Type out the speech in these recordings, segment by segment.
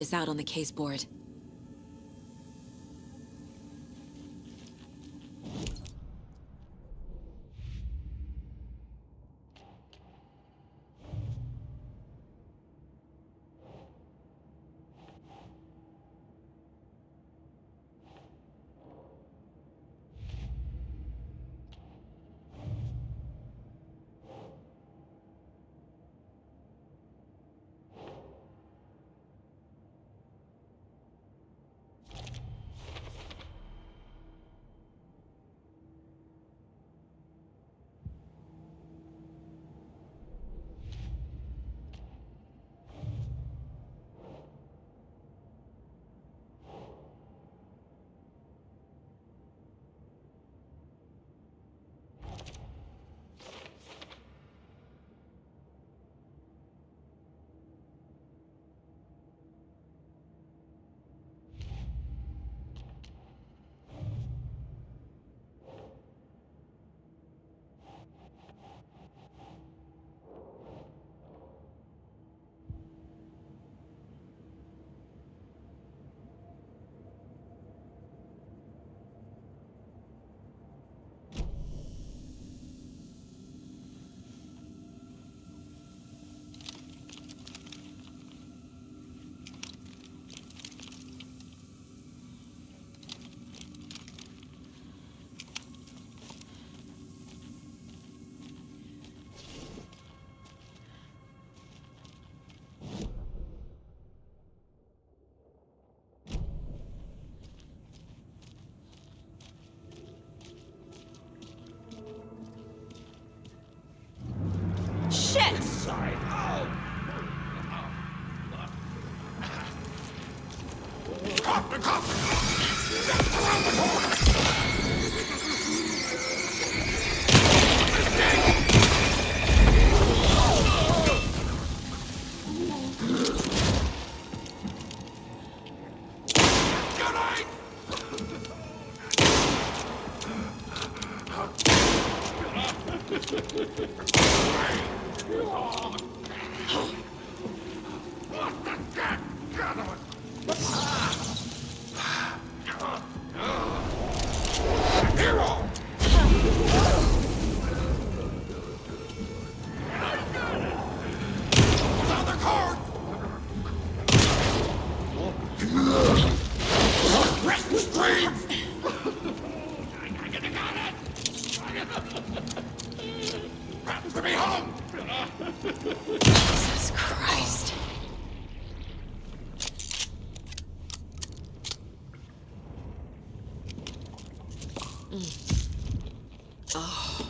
Is out on the case board. Shit! Side. Oh. Around the corner! Jesus Christ. Oh.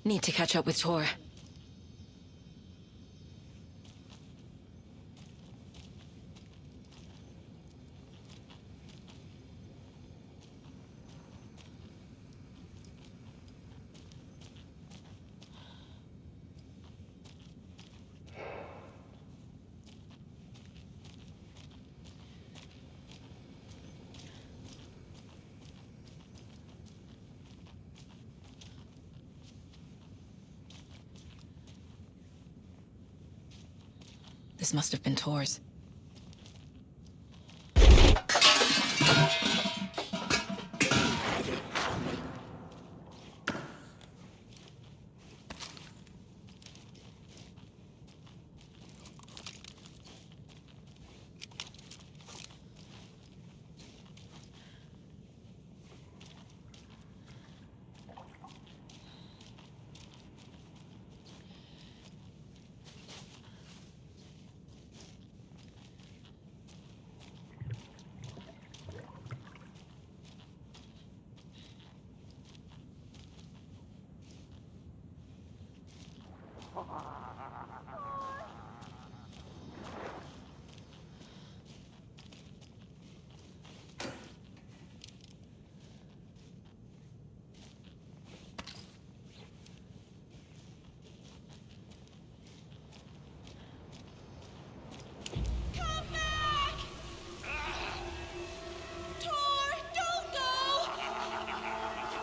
Need to catch up with Tor. This must have been Tor's. Come back! Tor, don't go!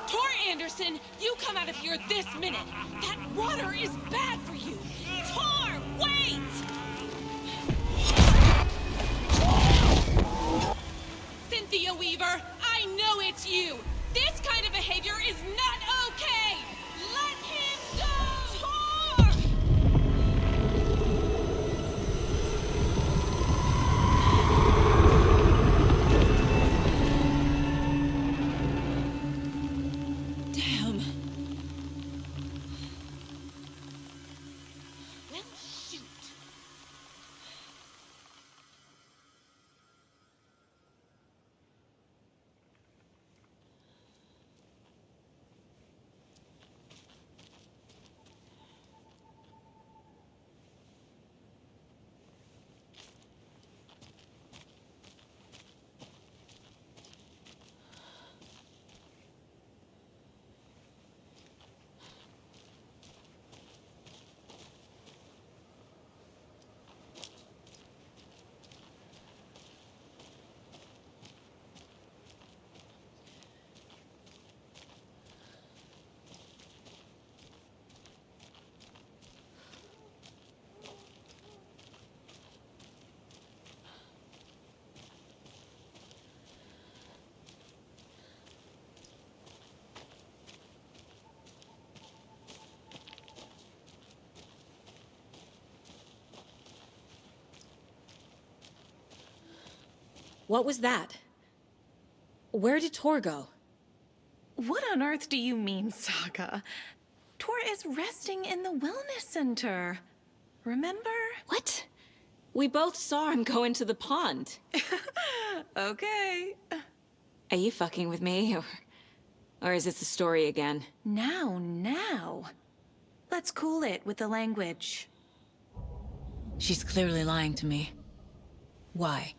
Tor Anderson, you come out of here this minute! That water is bad for you! Tor, wait! Cynthia Weaver, I know it's you! This kind of behavior is not okay! Let him go! Tor! Damn. Well, shoot. What was that? Where did Tor go? What on earth do you mean, Saga? Tor is resting in the wellness center. Remember? What? We both saw him go into the pond. Okay. Are you fucking with me, or is this a story again? Now. Let's cool it with the language. She's clearly lying to me. Why?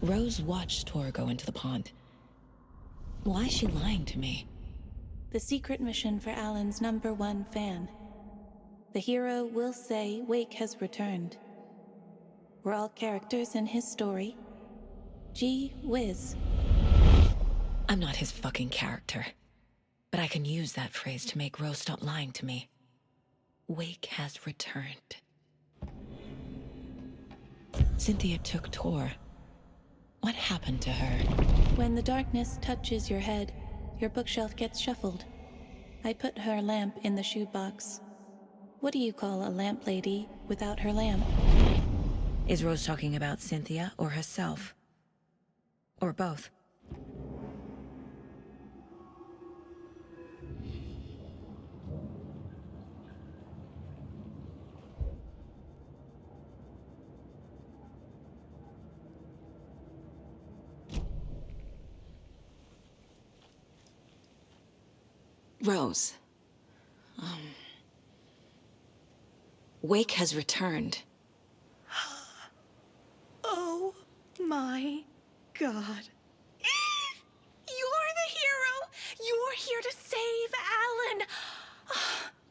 Rose watched Tor go into the pond. Why is she lying to me? The secret mission for Alan's #1 fan. The hero will say Wake has returned. We're all characters in his story. Gee whiz. I'm not his fucking character. But I can use that phrase to make Rose stop lying to me. Wake has returned. Cynthia took Tor. What happened to her? When the darkness touches your head, your bookshelf gets shuffled. I put her lamp in the shoebox. What do you call a lamp lady without her lamp? Is Rose talking about Cynthia or herself? Or both? Rose. Wake has returned. Oh my God. You're the hero! You're here to save Alan!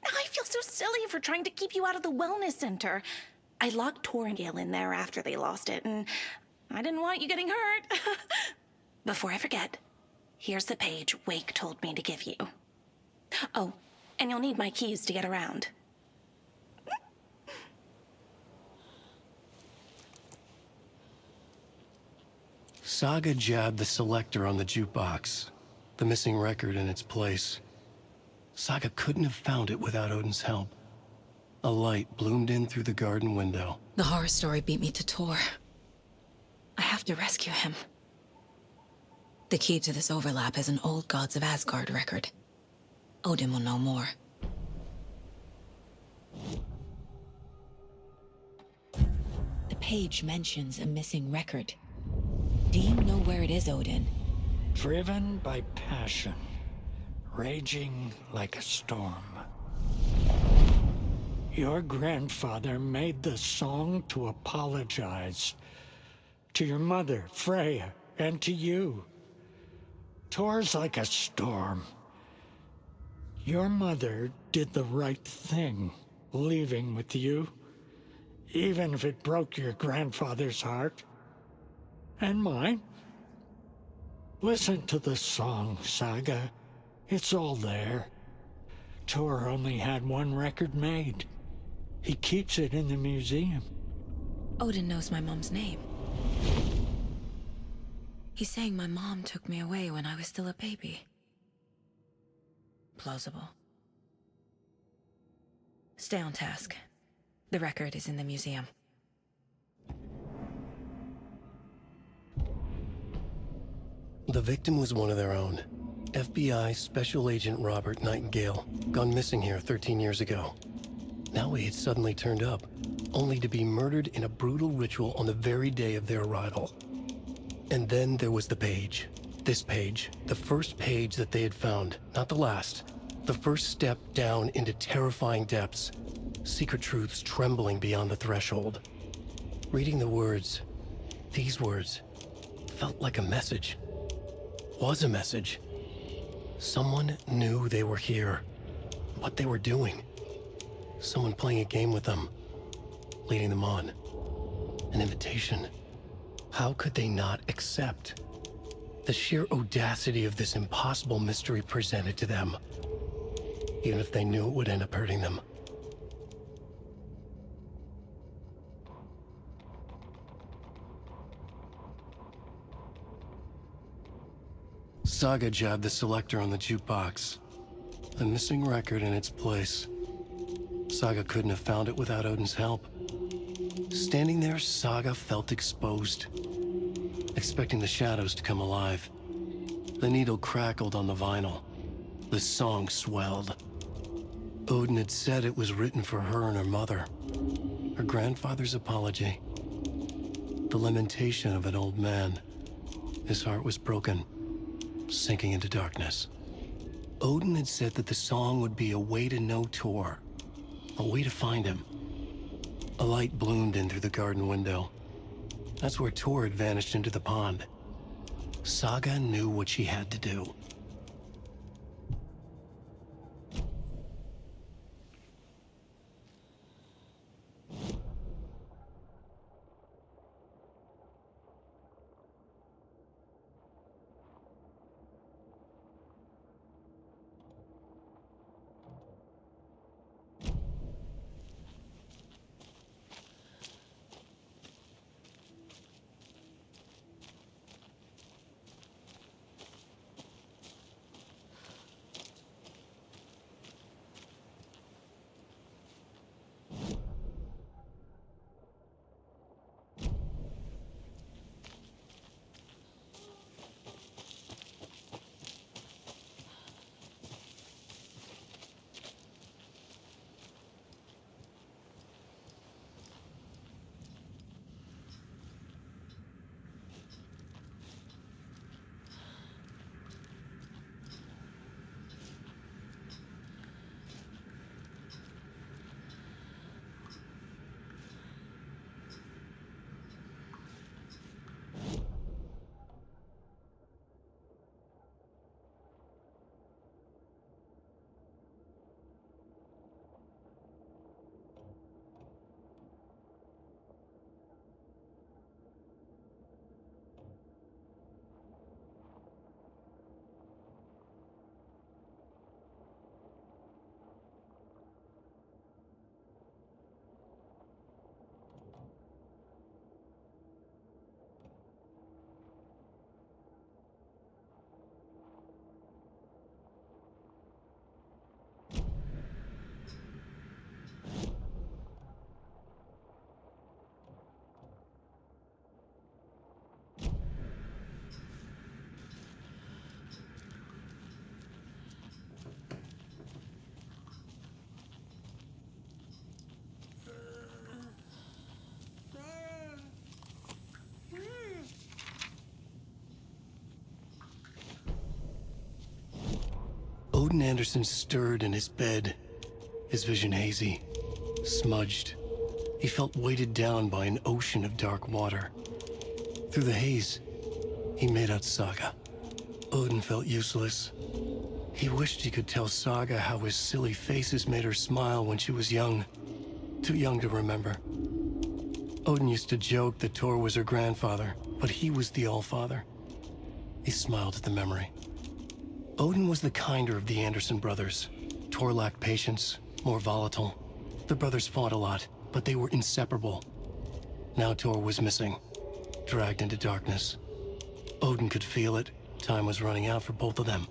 Now I feel so silly for trying to keep you out of the wellness center. I locked Tor and Gale in there after they lost it, and I didn't want you getting hurt. Before I forget, here's the page Wake told me to give you. Oh, and you'll need my keys to get around. Saga jabbed the selector on the jukebox, the missing record in its place. Saga couldn't have found it without Odin's help. A light bloomed in through the garden window. The horror story beat me to Tor. I have to rescue him. The key to this overlap is an old Gods of Asgard record. Odin will know more. The page mentions a missing record. Do you know where it is, Odin? Driven by passion, raging like a storm. Your grandfather made the song to apologize to your mother, Freya, and to you. Tor's like a storm. Your mother did the right thing, leaving with you, even if it broke your grandfather's heart. And mine. Listen to the song, Saga. It's all there. Tor only had one record made. He keeps it in the museum. Odin knows my mom's name. He's saying my mom took me away when I was still a baby. Plausible. Stay on task. The record is in the museum. The victim was one of their own. FBI Special Agent Robert Nightingale, gone missing here 13 years ago. Now he had suddenly turned up, only to be murdered in a brutal ritual on the very day of their arrival. And then there was the page. This page, the first page that they had found, not the last. The first step down into terrifying depths, secret truths trembling beyond the threshold. Reading the words, these words, felt like a message. Was a message. Someone knew they were here, what they were doing. Someone playing a game with them, leading them on. An invitation. How could they not accept? The sheer audacity of this impossible mystery presented to them, even if they knew it would end up hurting them. Saga jabbed the selector on the jukebox. The missing record in its place. Saga couldn't have found it without Odin's help. Standing there, Saga felt exposed, expecting the shadows to come alive. The needle crackled on the vinyl. The song swelled. Odin had said it was written for her and her mother. Her grandfather's apology. The lamentation of an old man. His heart was broken, sinking into darkness. Odin had said that the song would be a way to know Tor, a way to find him. A light bloomed in through the garden window. That's where Tor had vanished into the pond. Saga knew what she had to do. Odin Anderson stirred in his bed, his vision hazy, smudged. He felt weighted down by an ocean of dark water. Through the haze, he made out Saga. Odin felt useless. He wished he could tell Saga how his silly faces made her smile when she was young. Too young to remember. Odin used to joke that Tor was her grandfather, but he was the Allfather. He smiled at the memory. Odin was the kinder of the Anderson brothers. Tor lacked patience, more volatile. The brothers fought a lot, but they were inseparable. Now Tor was missing, dragged into darkness. Odin could feel it. Time was running out for both of them.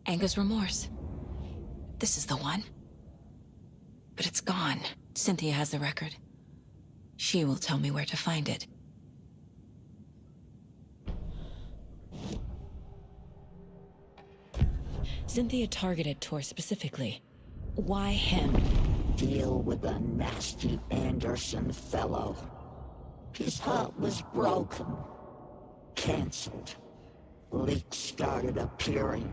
Anger's remorse. This is the one. But it's gone. Cynthia has the record. She will tell me where to find it. Cynthia targeted Tor specifically. Why him? Deal with the nasty Anderson fellow. His heart was broken. Cancelled. Leaks started appearing.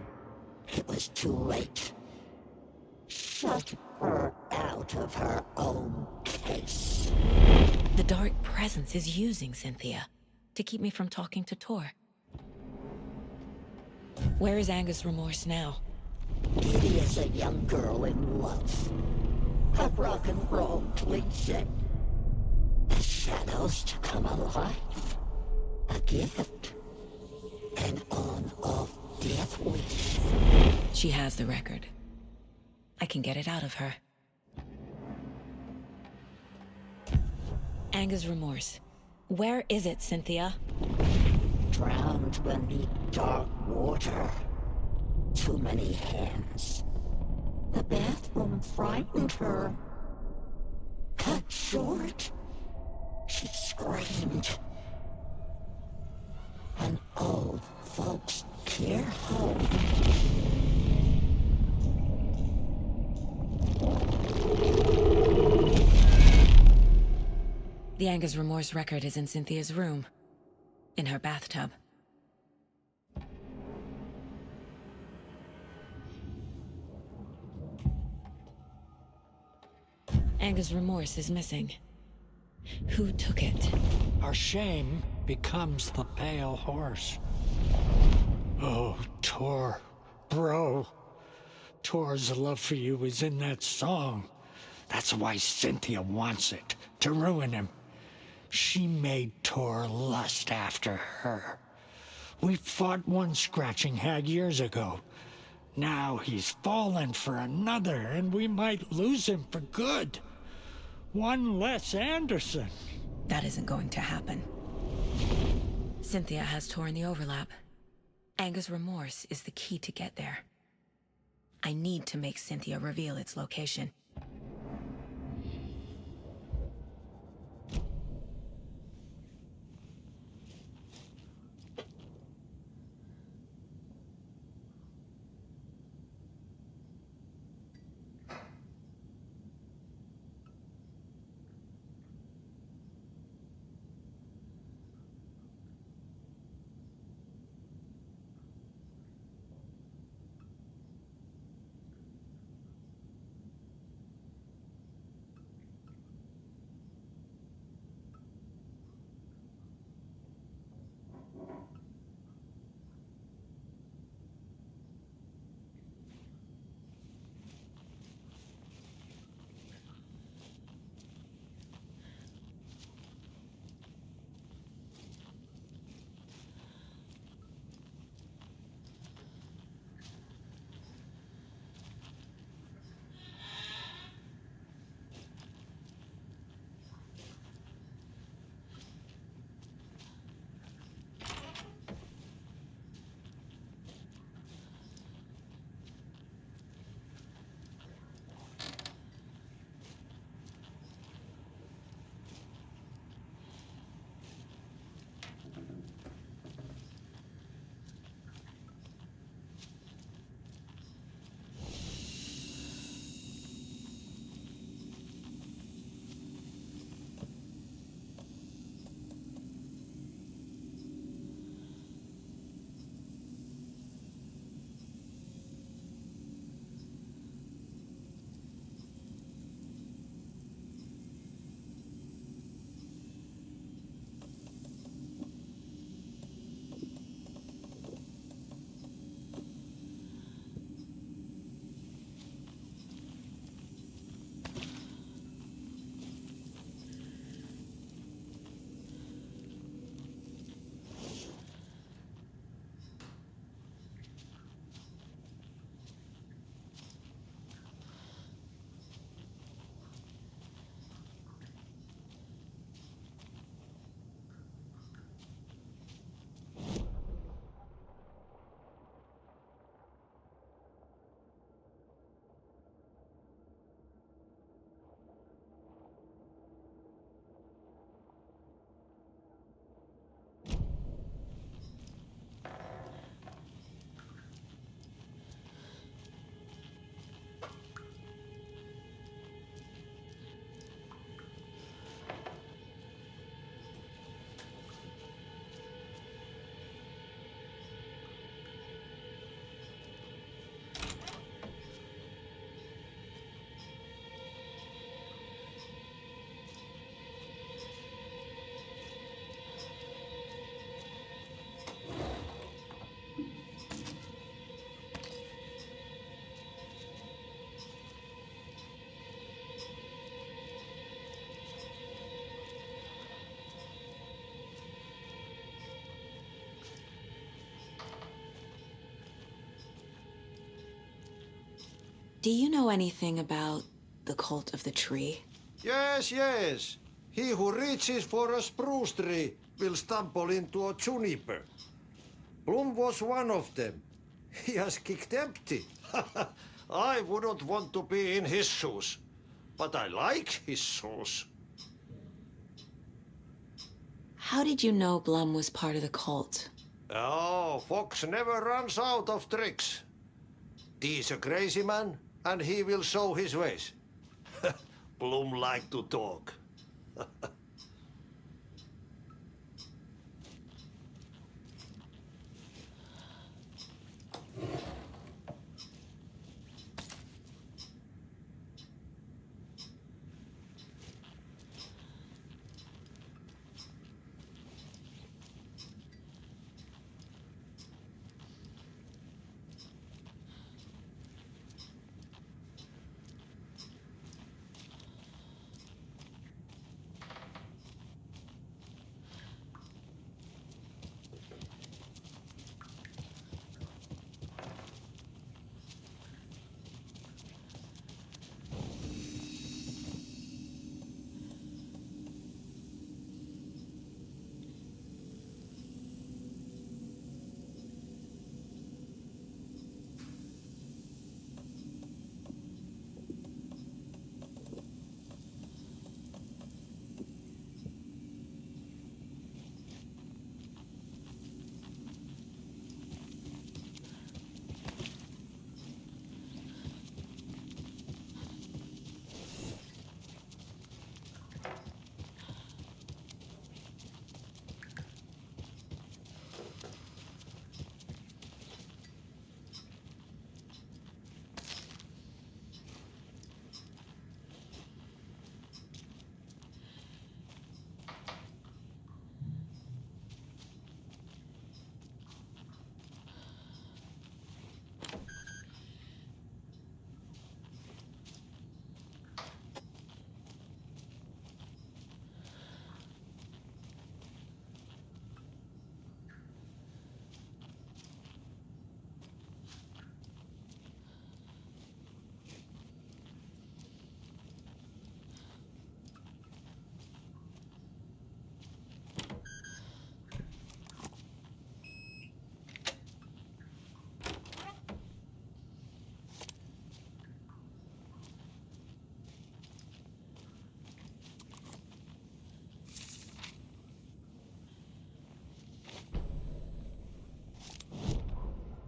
It was too late. Shut her out of her own case. The dark presence is using Cynthia to keep me from talking to Tor. Where is Anger's remorse now? Kitty is a young girl in love. Her rock and roll cliche. The shadows to come alive. A gift. An on-off death wish. She has the record. I can get it out of her. Anger's remorse. Where is it, Cynthia? Drowned beneath dark water. Too many hands. The bathroom frightened her. Cut short. She screamed. An old folks' care home. The Anger's remorse record is in Cynthia's room. In her bathtub. Anger's remorse is missing. Who took it? Our shame becomes the pale horse. Oh, Tor. Bro. Tor's love for you is in that song. That's why Cynthia wants it, to ruin him. She made Tor lust after her. We fought one scratching hag years ago. Now he's fallen for another, and we might lose him for good. One less Anderson. That isn't going to happen. Cynthia has Tor in the overlap. Anger's remorse is the key to get there. I need to make Cynthia reveal its location. Do you know anything about the cult of the tree? Yes, yes. He who reaches for a spruce tree will stumble into a juniper. Bloom was one of them. He has kicked empty. I wouldn't want to be in his shoes. But I like his shoes. How did you know Blum was part of the cult? Oh, Fox never runs out of tricks. He's a crazy man, and he will show his ways. Bloom like to talk.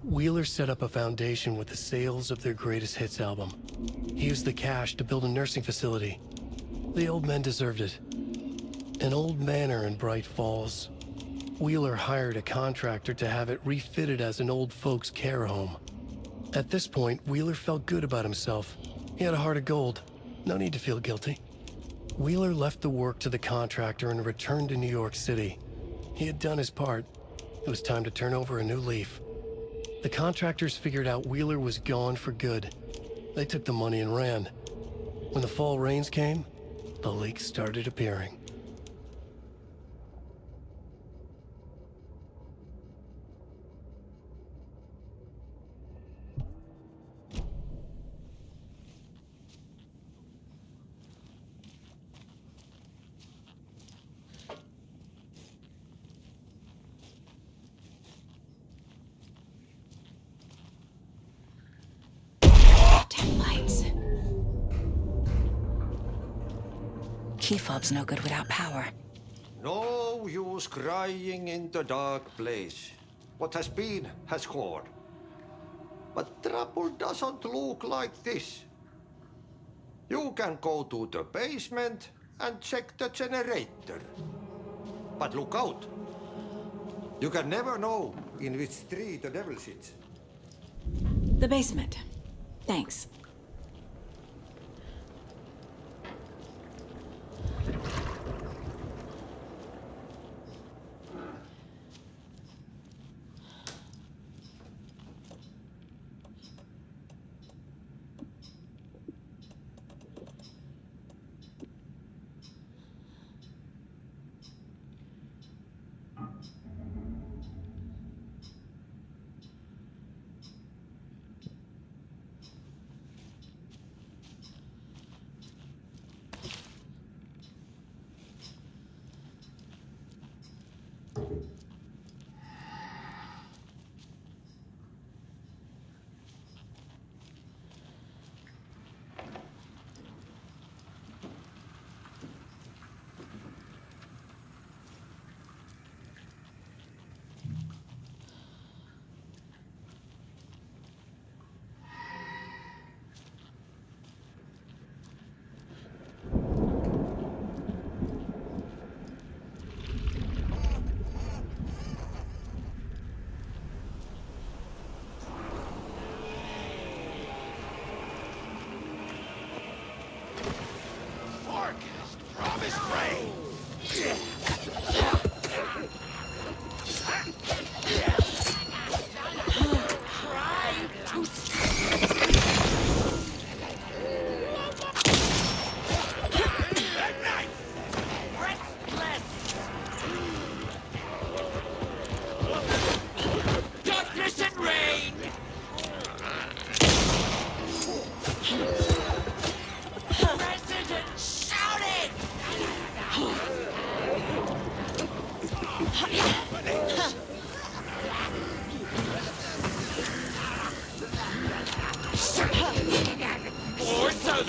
Wheeler set up a foundation with the sales of their greatest hits album. He used the cash to build a nursing facility. The old men deserved it. An old manor in Bright Falls. Wheeler hired a contractor to have it refitted as an old folks' care home. At this point, Wheeler felt good about himself. He had a heart of gold. No need to feel guilty. Wheeler left the work to the contractor and returned to New York City. He had done his part. It was time to turn over a new leaf. The contractors figured out Wheeler was gone for good. They took the money and ran. When the fall rains came, the leaks started appearing. Damn lights. Key fob's no good without power. No use crying in the dark place. What has been has gone. But trouble doesn't look like this. You can go to the basement and check the generator. But look out. You can never know in which tree the devil sits. The basement. Thanks.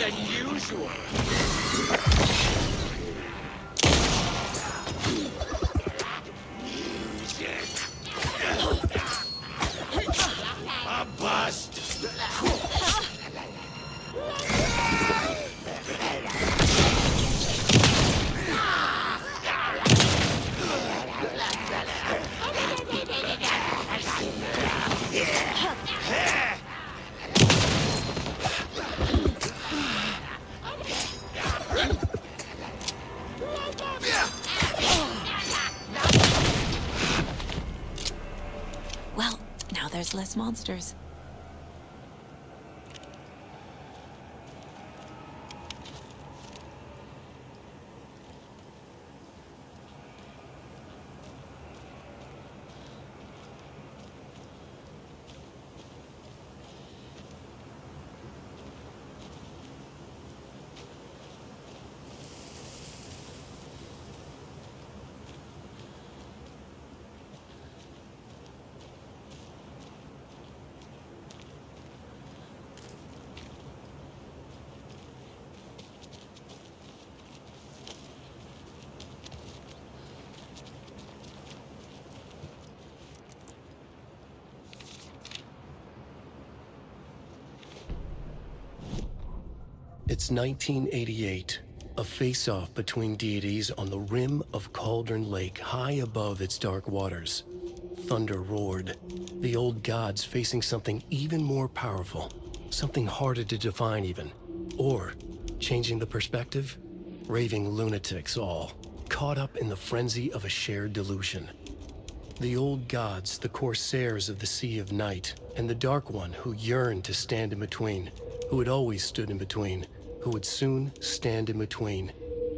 than usual. A bust! Well, now there's less monsters. It's 1988, a face-off between deities on the rim of Cauldron Lake, high above its dark waters. Thunder roared, the old gods facing something even more powerful, something harder to define even. Or, changing the perspective, raving lunatics all, caught up in the frenzy of a shared delusion. The old gods, the corsairs of the Sea of Night, and the Dark One who yearned to stand in between, who had always stood in between, who would soon stand in between.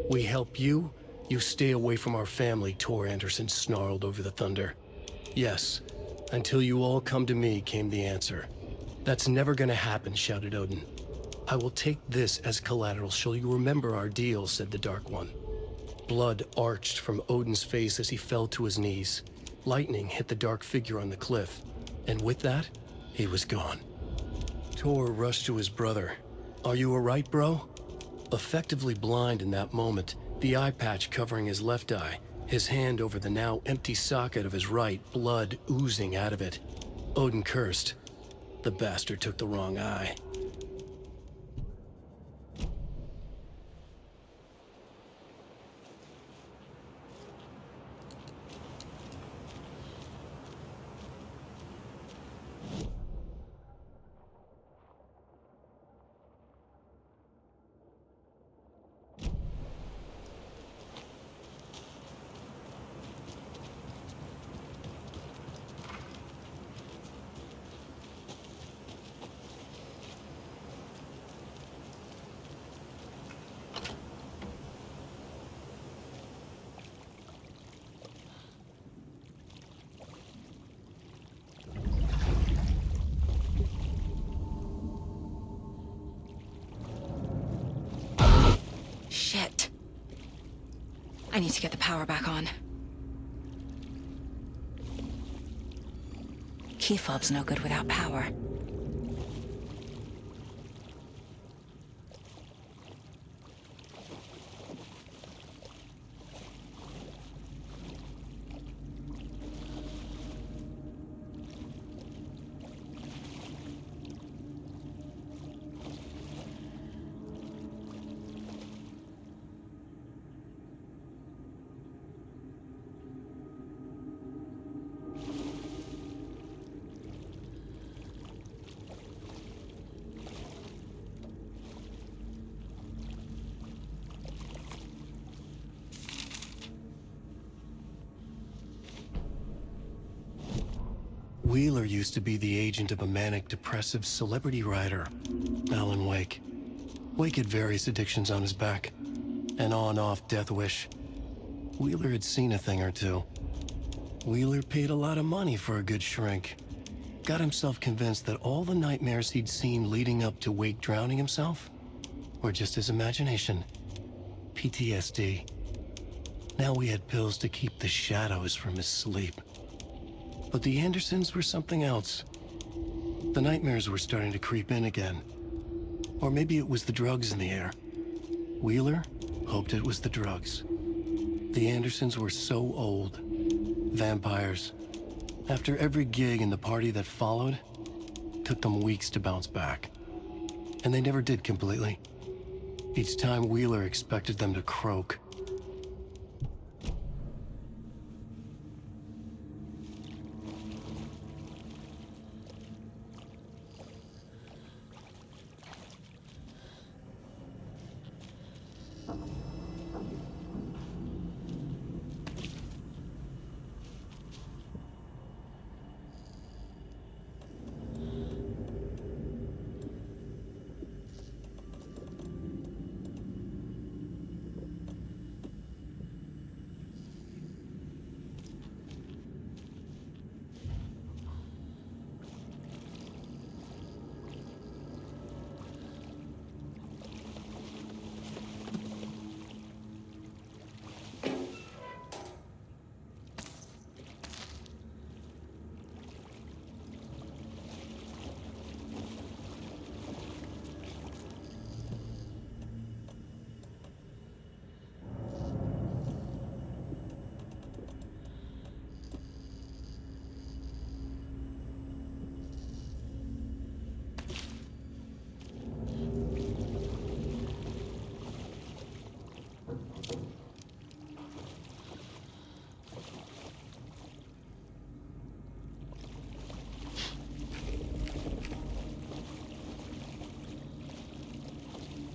We help you, you stay away from our family, Tor Anderson snarled over the thunder. Yes, until you all come to me, came the answer. That's never gonna happen, shouted Odin. I will take this as collateral, shall you remember our deal, said the Dark One. Blood arched from Odin's face as he fell to his knees. Lightning hit the dark figure on the cliff, and with that, he was gone. Tor rushed to his brother. Are you alright, bro? Effectively blind in that moment, the eye patch covering his left eye, his hand over the now empty socket of his right, blood oozing out of it. Odin cursed. The bastard took the wrong eye. Shit. I need to get the power back on. Key fob's no good without power. Wheeler used to be the agent of a manic-depressive celebrity writer, Alan Wake. Wake had various addictions on his back, an on-off death wish. Wheeler had seen a thing or two. Wheeler paid a lot of money for a good shrink. Got himself convinced that all the nightmares he'd seen leading up to Wake drowning himself were just his imagination. PTSD. Now we had pills to keep the shadows from his sleep. But the Andersons were something else. The nightmares were starting to creep in again. Or maybe it was the drugs in the air. Wheeler hoped it was the drugs. The Andersons were so old. Vampires. After every gig and the party that followed, took them weeks to bounce back. And they never did completely. Each time Wheeler expected them to croak.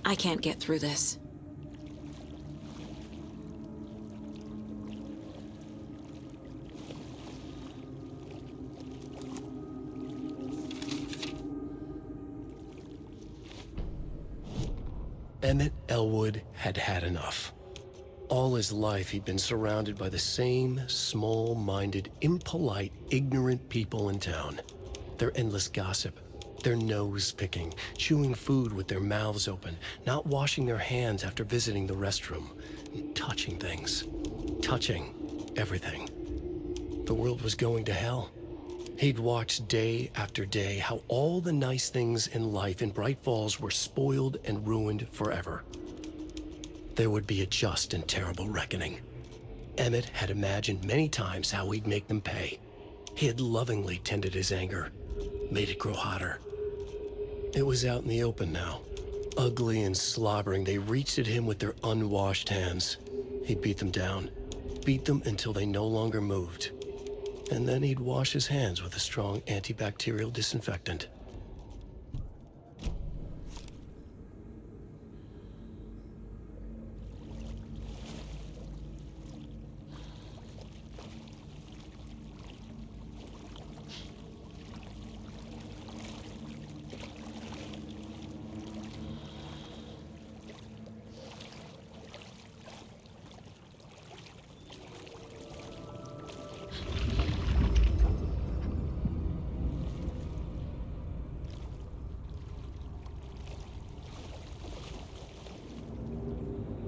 I can't get through this. Emmett Elwood had had enough. All his life, he'd been surrounded by the same small-minded, impolite, ignorant people in town. Their endless gossip, their nose-picking, chewing food with their mouths open, not washing their hands after visiting the restroom, and touching things. Touching everything. The world was going to hell. He'd watched day after day how all the nice things in life in Bright Falls were spoiled and ruined forever. There would be a just and terrible reckoning. Emmett had imagined many times how he'd make them pay. He had lovingly tended his anger, made it grow hotter. It was out in the open now. Ugly and slobbering, they reached at him with their unwashed hands. He'd beat them down, beat them until they no longer moved. And then he'd wash his hands with a strong antibacterial disinfectant.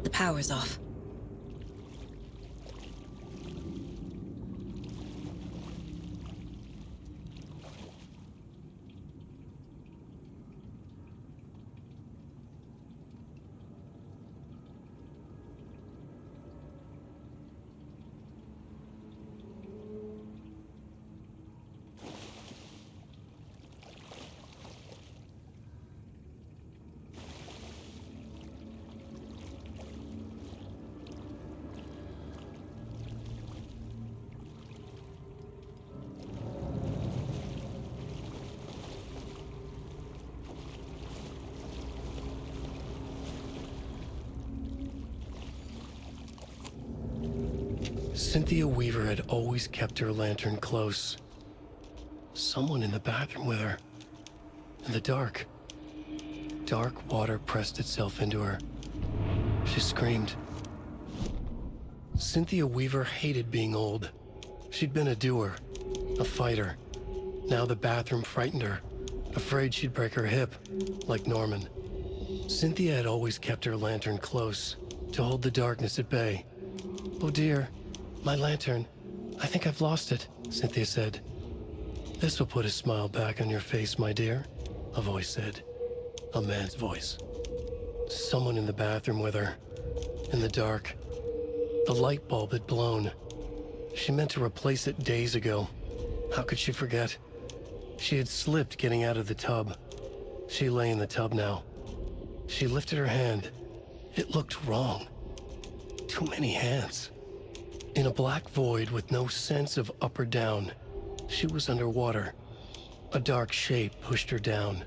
The power's off. Cynthia Weaver had always kept her lantern close. Someone in the bathroom with her. In the dark. Dark water pressed itself into her. She screamed. Cynthia Weaver hated being old. She'd been a doer, a fighter. Now the bathroom frightened her, afraid she'd break her hip, like Norman. Cynthia had always kept her lantern close, to hold the darkness at bay. "Oh dear, my lantern. I think I've lost it," Cynthia said. "This will put a smile back on your face, my dear," a voice said. A man's voice. Someone in the bathroom with her. In the dark. The light bulb had blown. She meant to replace it days ago. How could she forget? She had slipped getting out of the tub. She lay in the tub now. She lifted her hand. It looked wrong. Too many hands. In a black void with no sense of up or down, she was underwater. A dark shape pushed her down.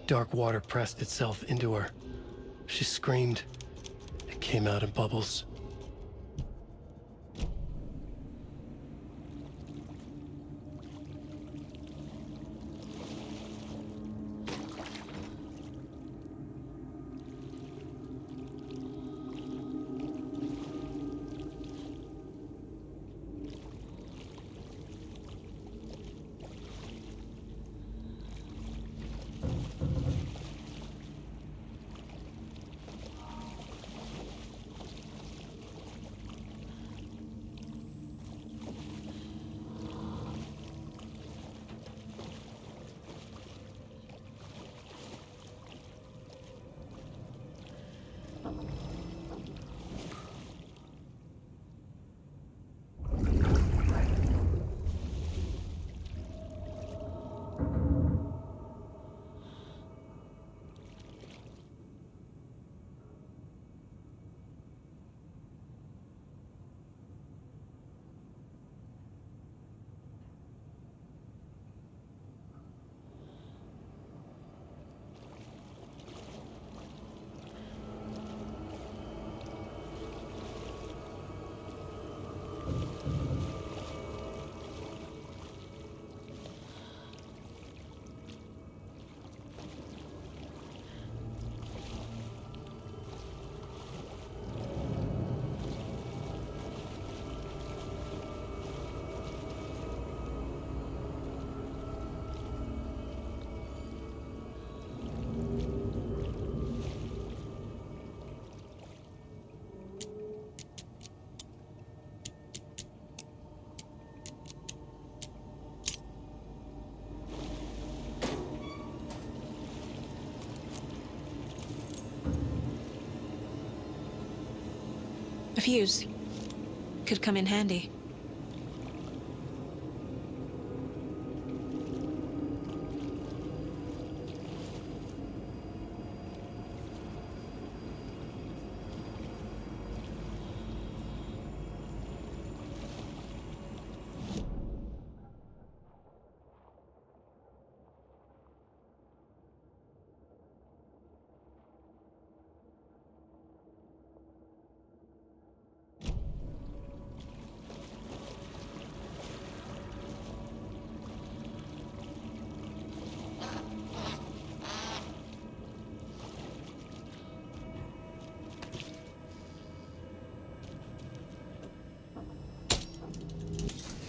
Dark water pressed itself into her. She screamed. It came out in bubbles. A fuse. Could come in handy.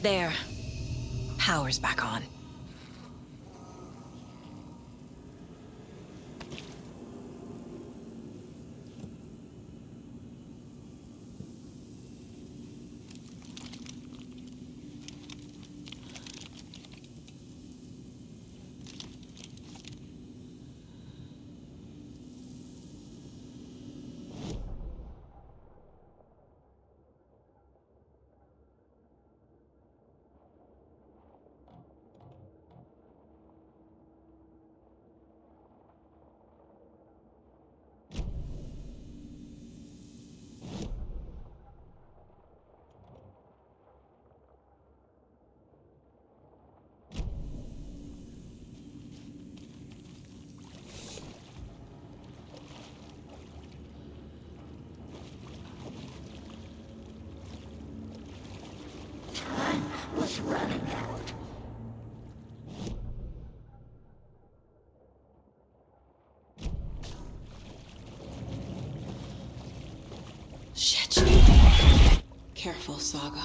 There. Power's back on. Time was running out. Shit. Careful, Saga.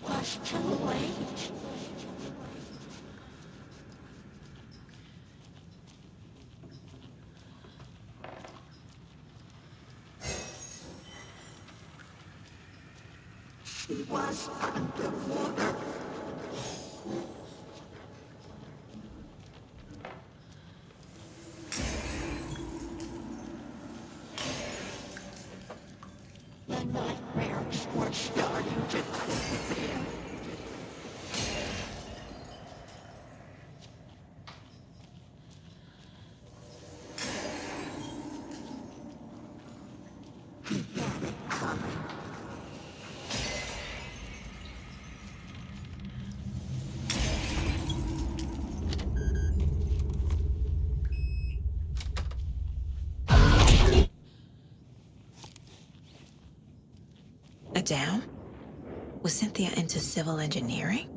was too late. She was underwater. The nightmares were starting to creep in. He had it coming. A dam? Was Cynthia into civil engineering?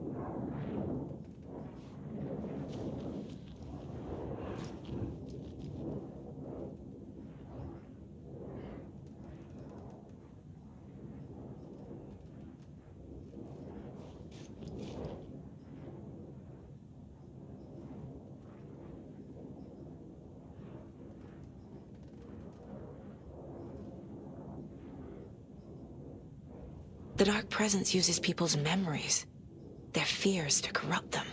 The Dark Presence uses people's memories, their fears to corrupt them.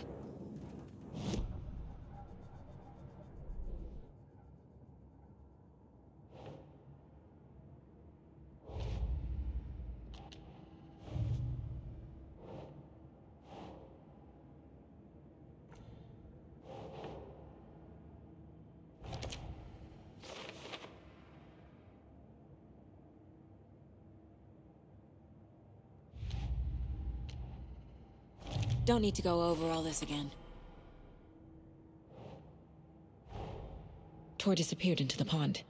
Don't need to go over all this again. Tor disappeared into the pond.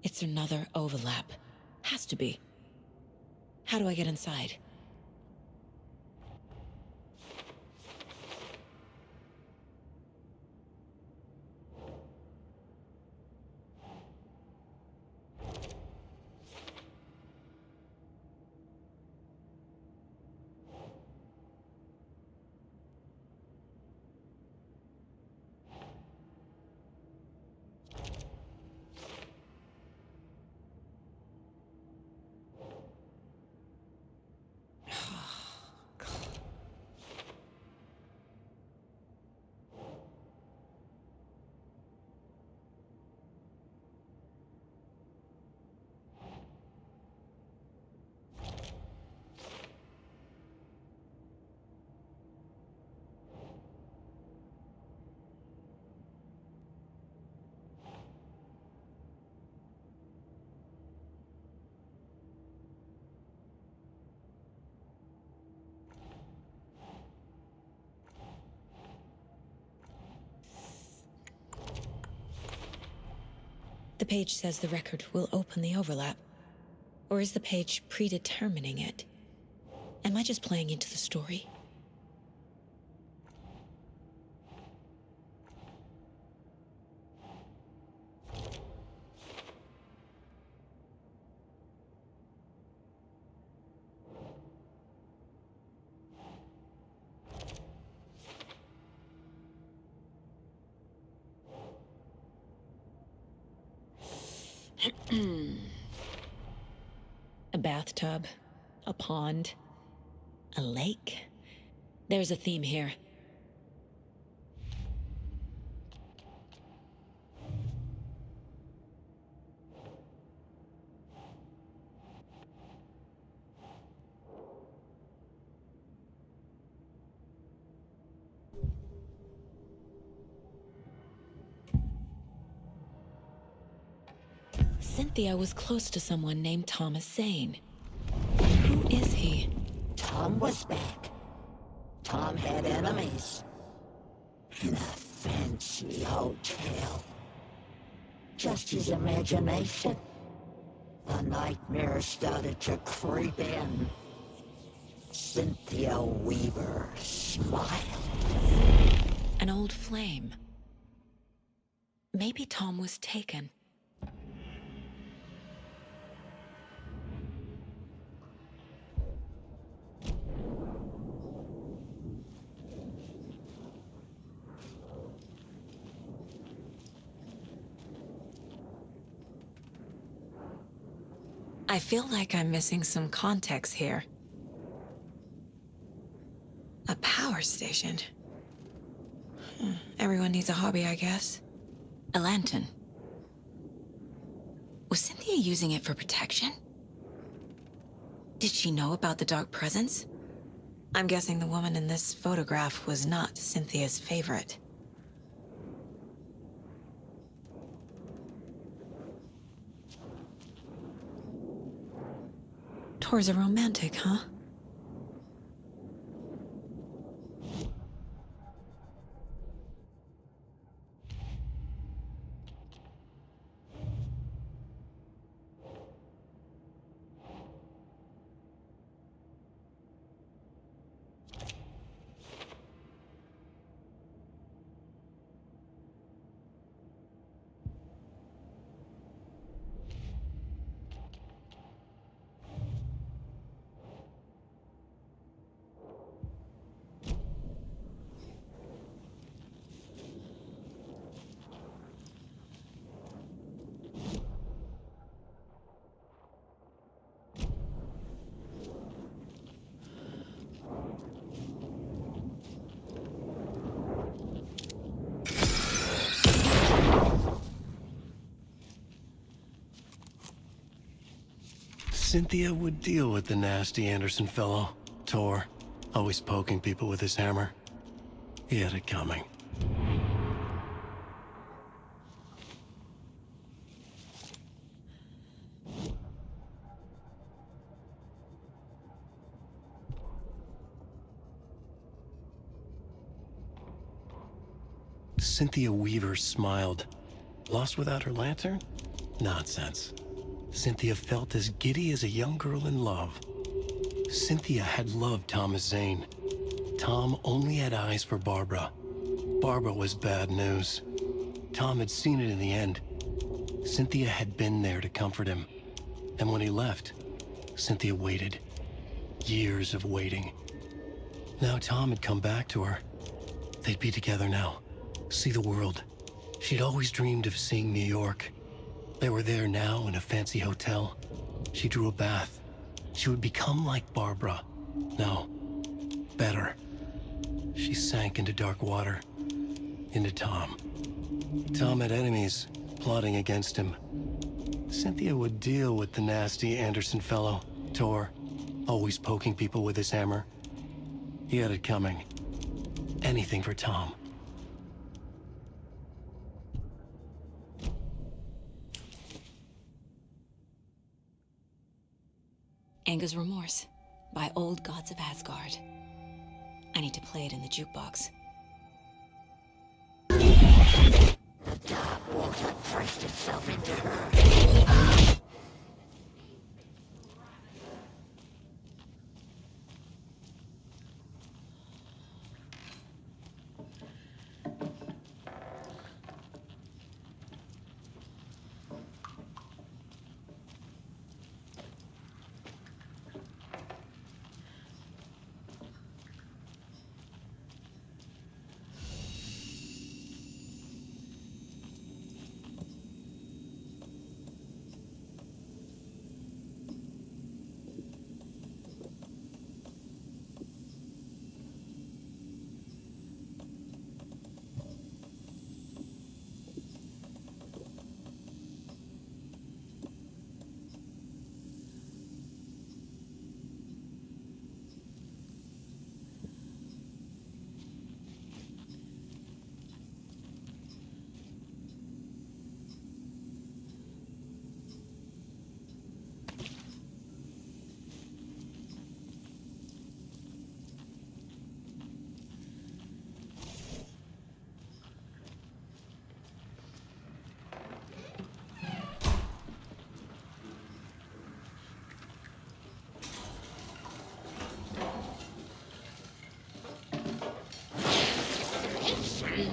It's another overlap. Has to be. How do I get inside? The page says the record will open the overlap. Or is the page predetermining it? Am I just playing into the story? A bathtub, a pond, a lake. There's a theme here. Cynthia was close to someone named Thomas Zane. Who is he? Tom was back. Tom had enemies. In a fancy hotel. Just his imagination. The nightmare started to creep in. Cynthia Weaver smiled. An old flame. Maybe Tom was taken. I feel like I'm missing some context here. A power station. Everyone needs a hobby, I guess. A lantern. Was Cynthia using it for protection? Did she know about the dark presence? I'm guessing the woman in this photograph was not Cynthia's favorite. Tor's a romantic, huh? Cynthia would deal with the nasty Anderson fellow, Tor, always poking people with his hammer. He had it coming. Cynthia Weaver smiled. Lost without her lantern? Nonsense. Cynthia felt as giddy as a young girl in love. Cynthia had loved Thomas Zane. Tom only had eyes for Barbara. Barbara was bad news. Tom had seen it in the end. Cynthia had been there to comfort him. And when he left, Cynthia waited. Years of waiting. Now Tom had come back to her. They'd be together now. See the world. She'd always dreamed of seeing New York. They were there now in a fancy hotel. She drew a bath. She would become like Barbara. No, better. She sank into dark water. Into Tom. Tom had enemies plotting against him. Cynthia would deal with the nasty Anderson fellow, Tor, always poking people with his hammer. He had it coming. Anything for Tom. Anger's Remorse by Old Gods of Asgard. I need to play it in the jukebox. The dark water pressed itself into her.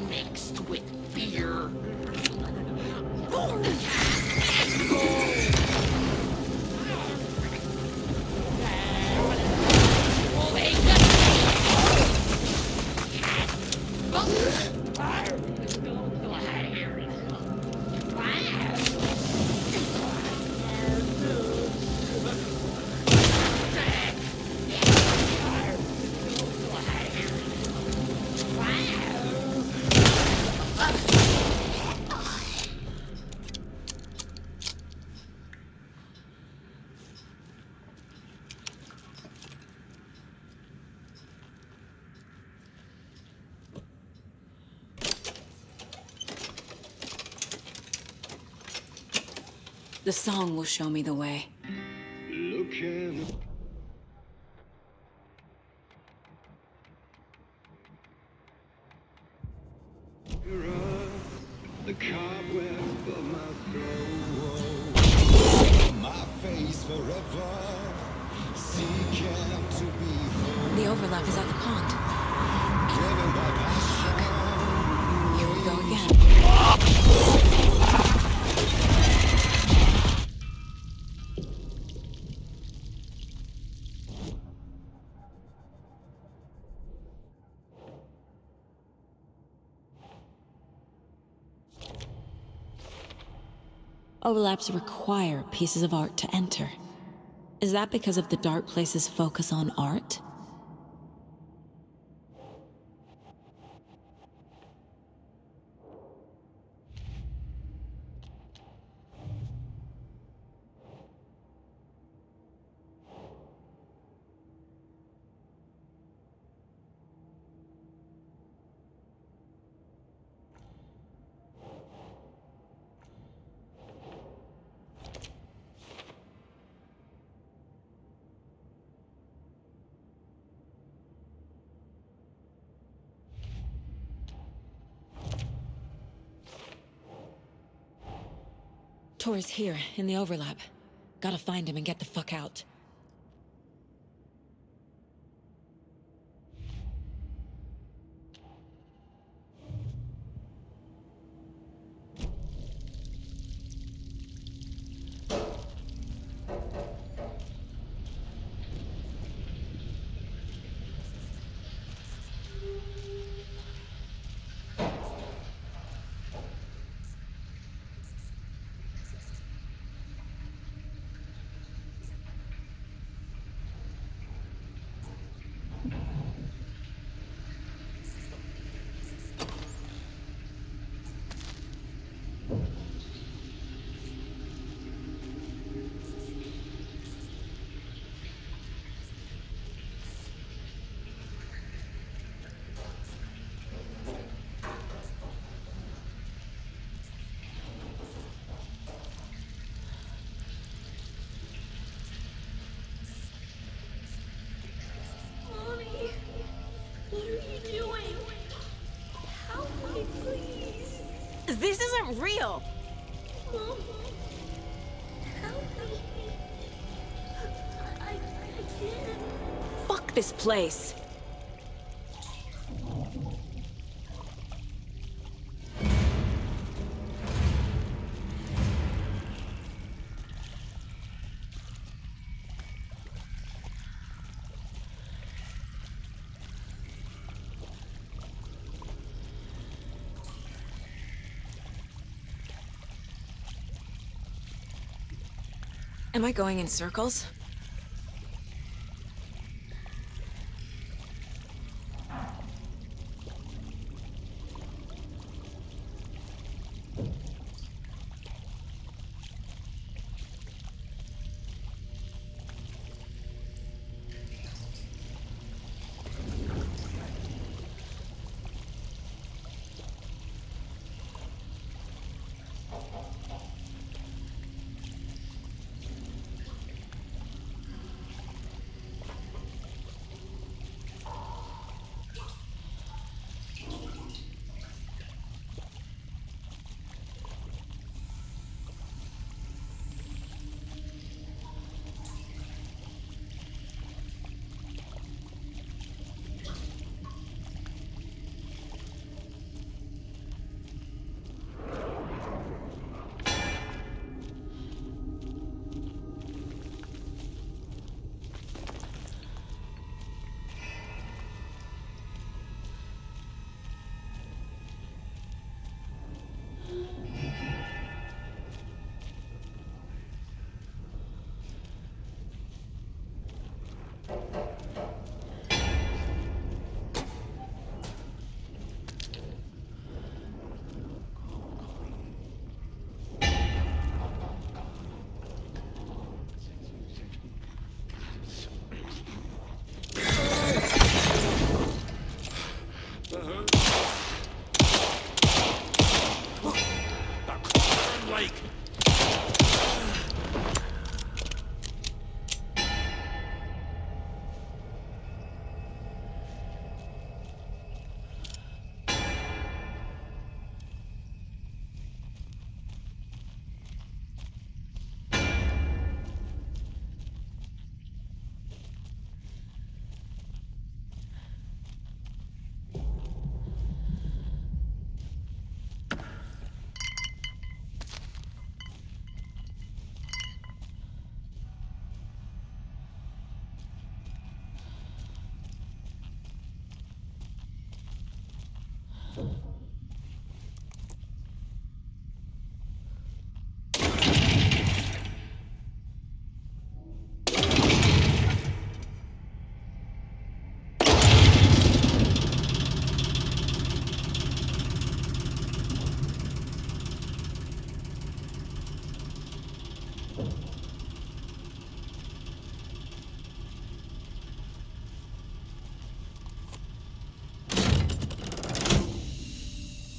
Mixed with beer. The song will show me the way. Looking. The cobweb of my throat. My face forever. Seeking to be whole. The overlap is at the pond. Driven by passion. Here we go again. Overlaps require pieces of art to enter. Is that because of the dark place's focus on art? Tor is here, in the overlap. Gotta find him and get the fuck out. Mommy, what are you doing? Help me, please. This isn't real! Mom, help me. I can't. Fuck this place! Am I going in circles?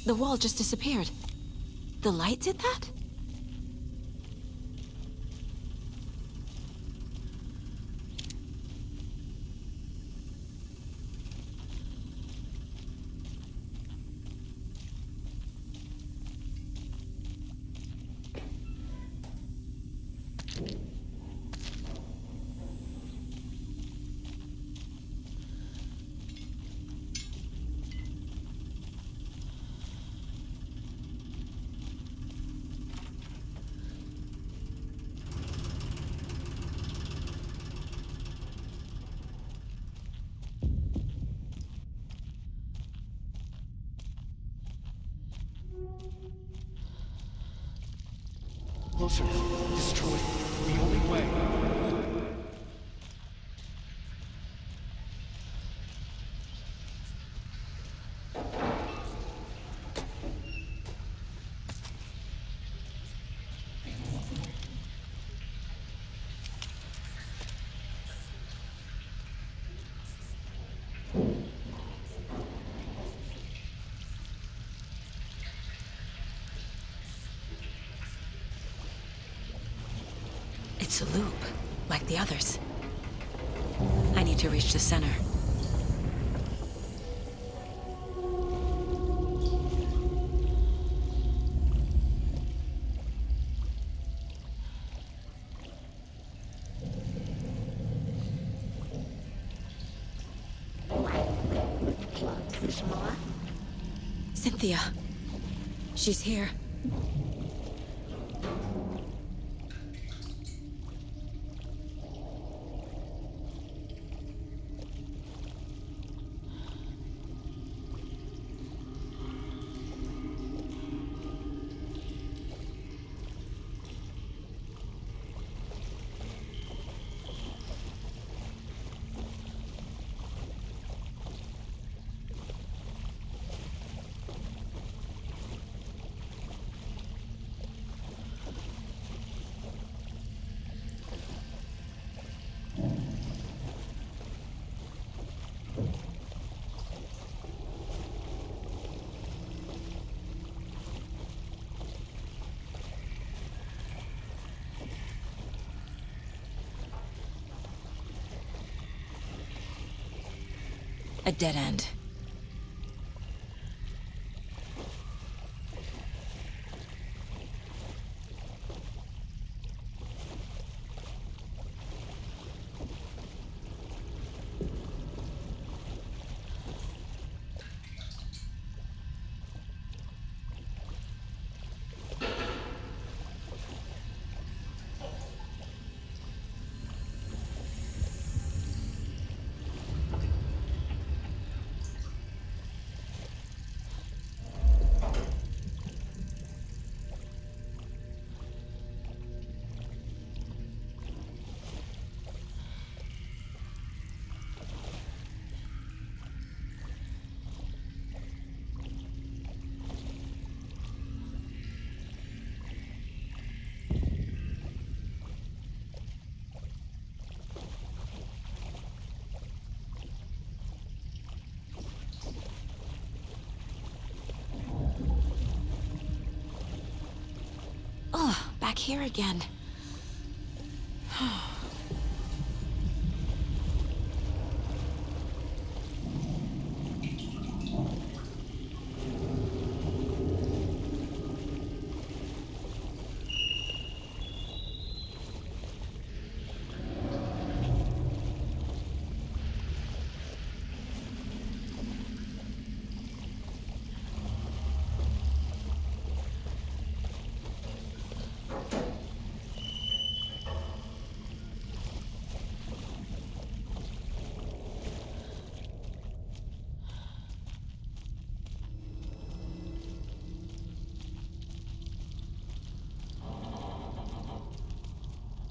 The wall just disappeared. The light did that? Closer. Destroy. The only way. It's a loop, like the others. I need to reach the center. Cynthia. She's here. A dead end. Oh, back here again.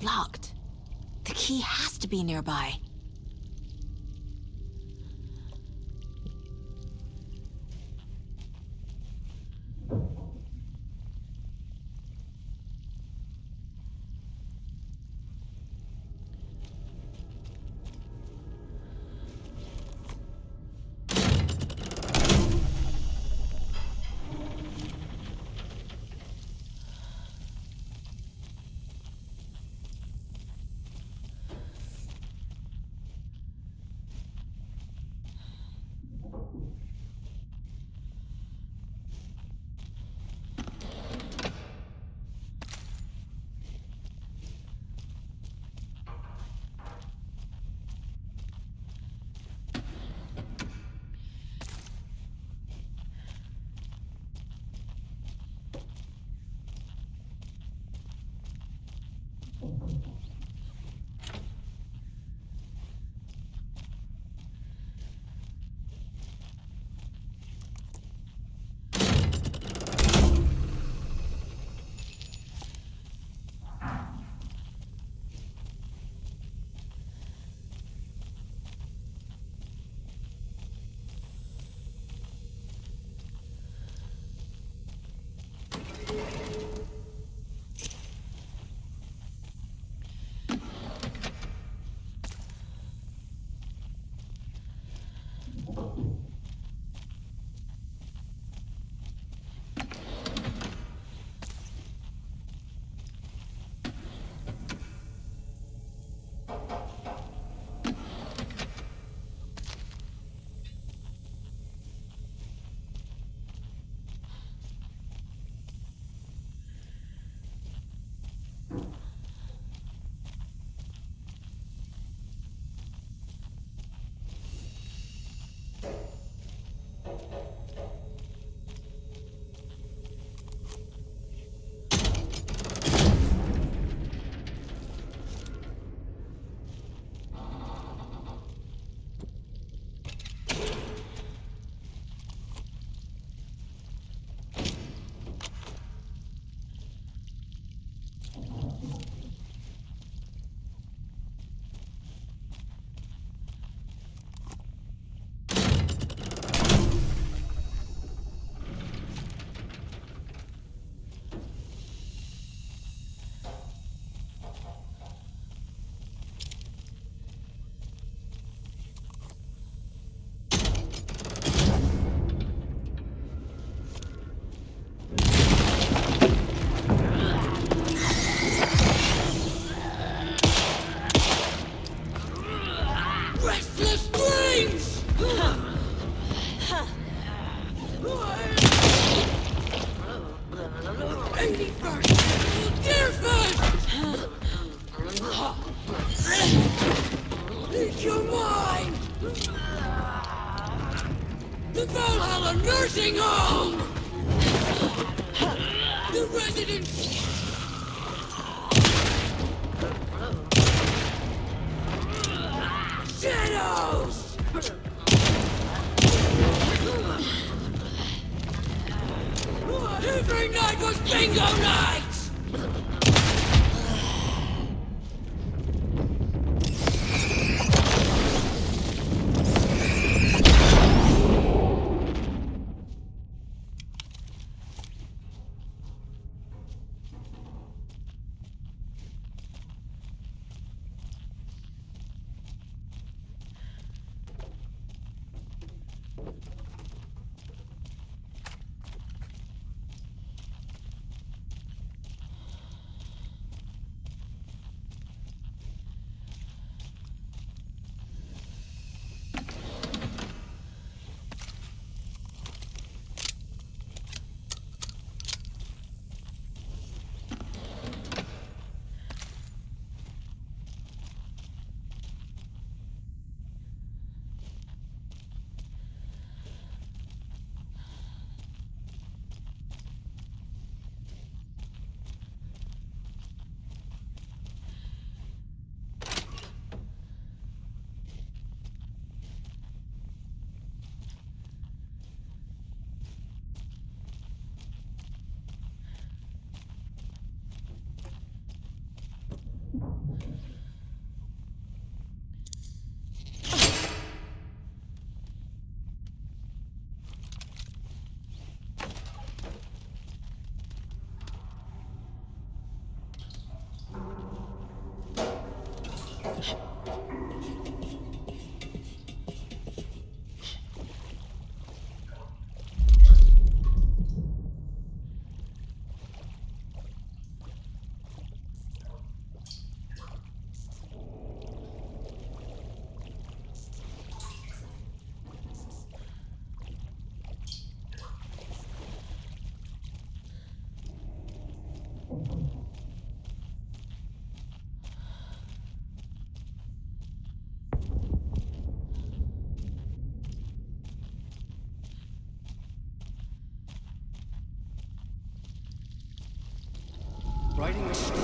Locked. The key has to be nearby. You're mine! The Valhalla Nursing Home! The resident... Shadows! Every night was bingo night! Writing a story.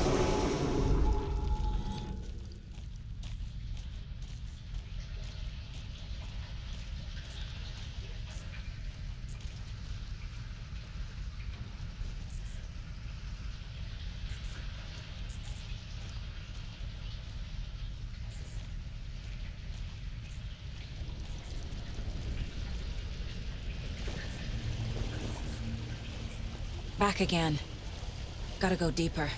Back again. Gotta go deeper.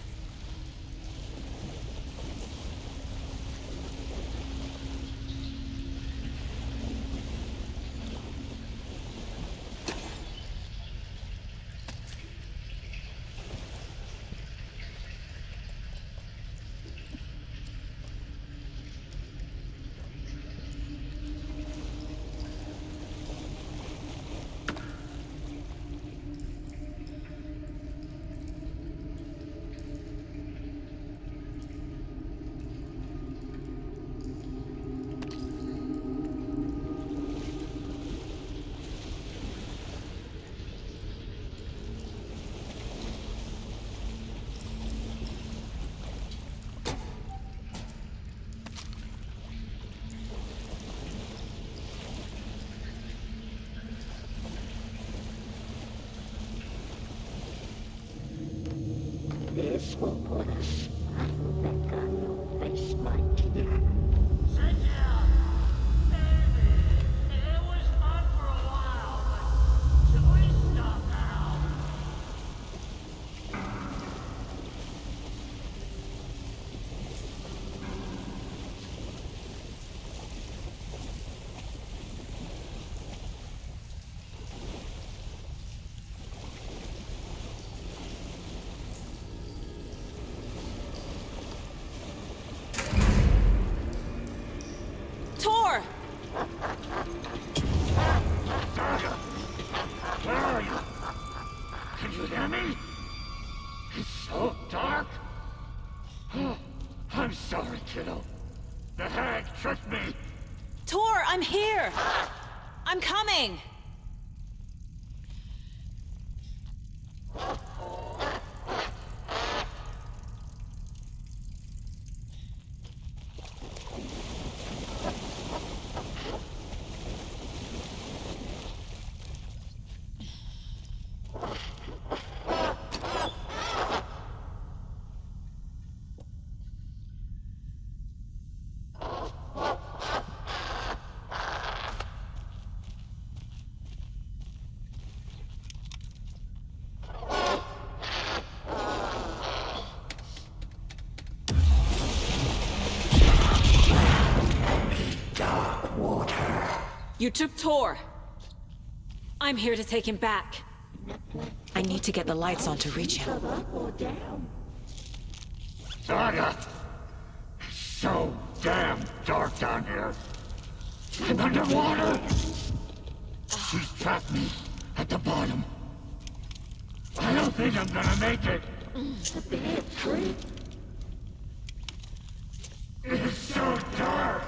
This will put us. I think I know face my teeth. Cynthia! Baby! It was fun for a while, but should we stop now? It's so dark. Oh, I'm sorry, kiddo. The hag tricked me. Tor, I'm here! I'm coming! You took Tor. I'm here to take him back. I need to get the lights on to reach him. Saga! It's so damn dark down here. I'm underwater! She's trapped me at the bottom. I don't think I'm gonna make it. It's so dark.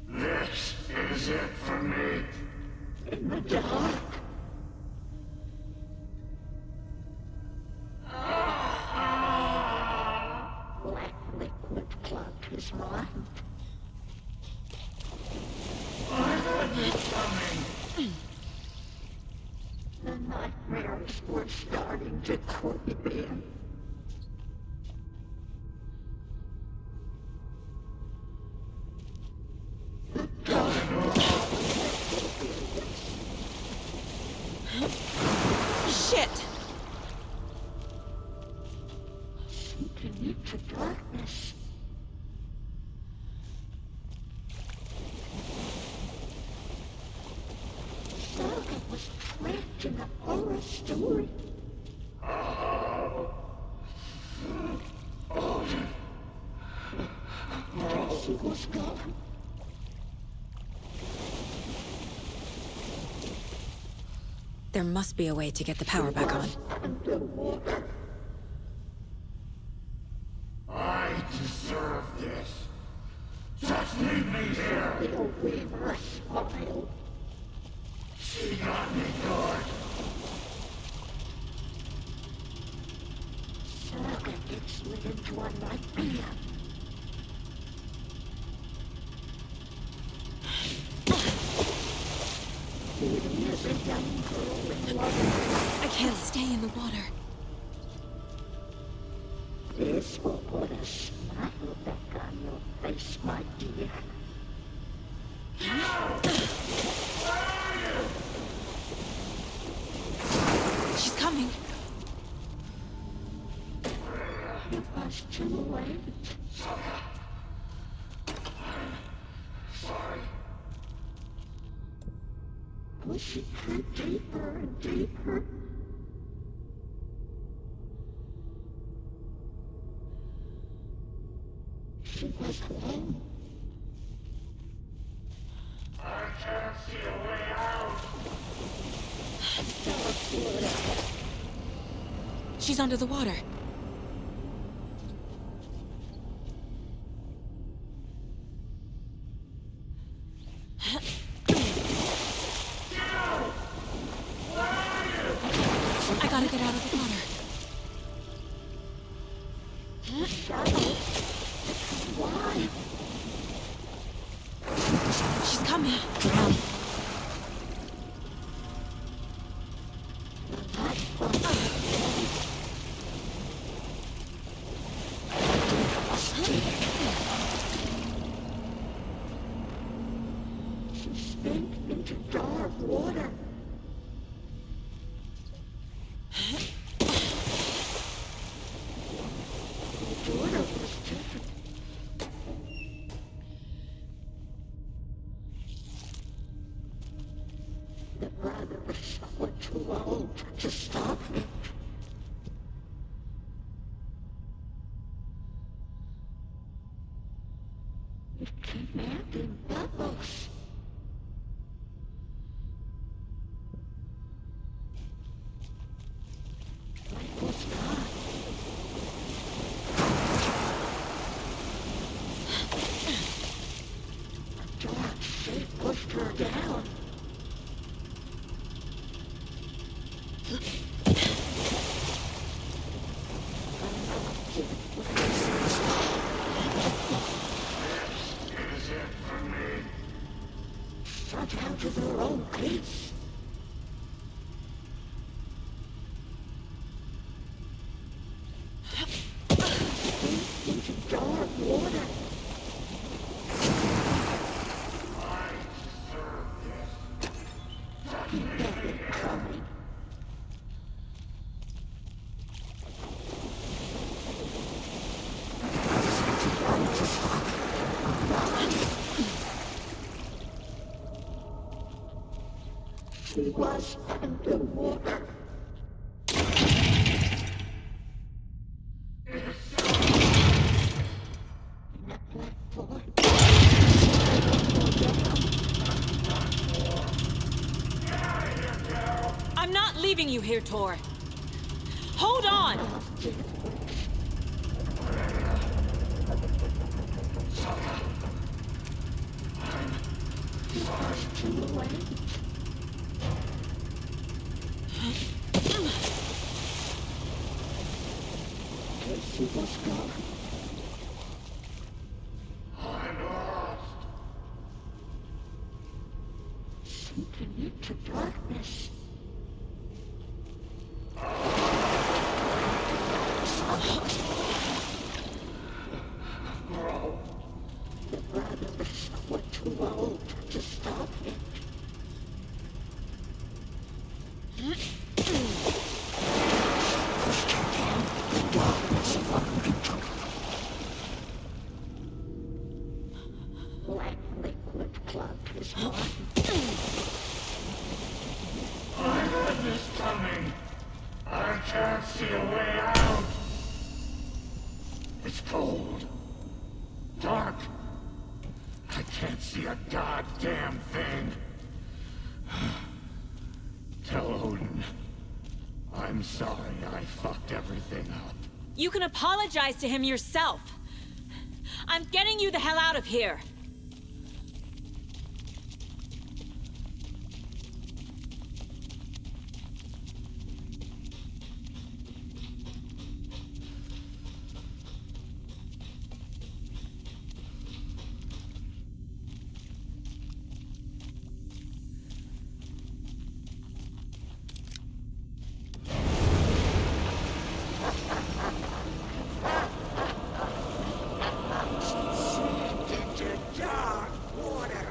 This is it for me. In the dark. Black liquid clogged his mind. I had this coming. The nightmares were starting to creep in. Shit! Sinking into darkness. Saga was trapped in a horror story. She was gone. There must be a way to get the power back on. Underwater. I deserve this. Just leave me here. The Weaver smiled. She got me good. Saga gets me into a nightmare. Beauty is a young girl in love. I can't stay in the water. This will put a smile back on your face, my dear. She's coming. It was too late. Sorry. Pushing her deeper and deeper. She was alone. I can't see a way out. She's under the water. I gotta get out of the water. Why? She's coming. She sank into dark water. The daughter was dead. The brother was so too old to stop it. It came out in bubbles. her down. Is it for me? Shut out of her own peace. Into dark water. I deserve this. Keep that coming. She was underwater. I'm not leaving you here, Tor. Hold on! Too late. She was gone. I'm lost. Sinking into darkness. The brothers were too old to stop it. Black liquid clogged his heart. I had this coming. I can't see a way out. It's cold. Dark. I can't see a goddamn thing. Tell Odin. I'm sorry I fucked everything up. You can apologize to him yourself. I'm getting you the hell out of here. Into dark water.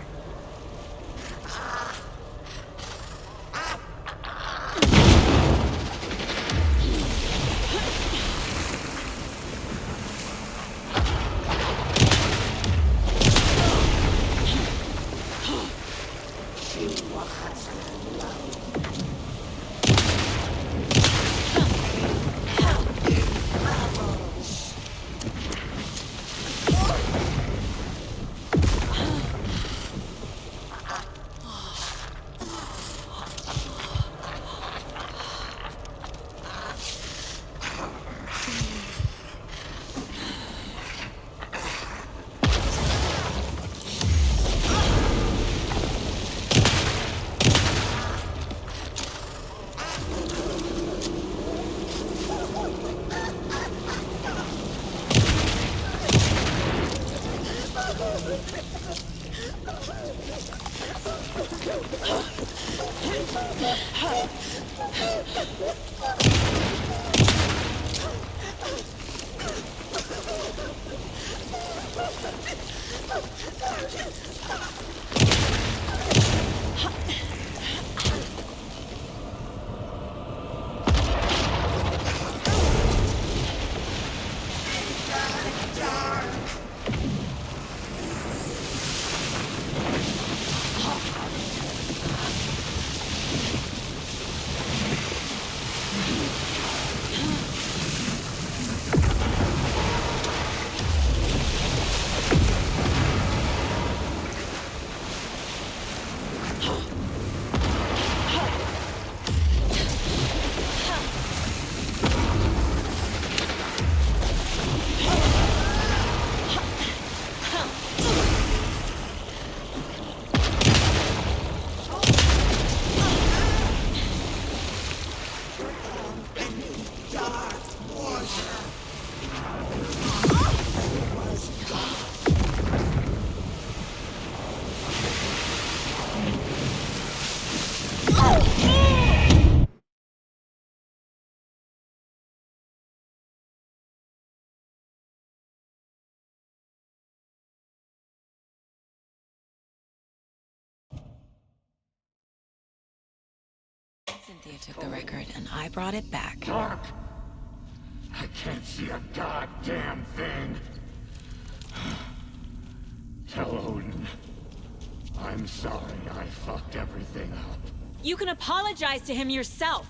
She was alone. Bubbles. Cynthia took the record, and I brought it back. Dark! I can't see a goddamn thing. Tell Odin. I'm sorry I fucked everything up. You can apologize to him yourself.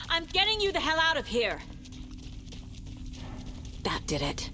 I'm getting you the hell out of here. That did it.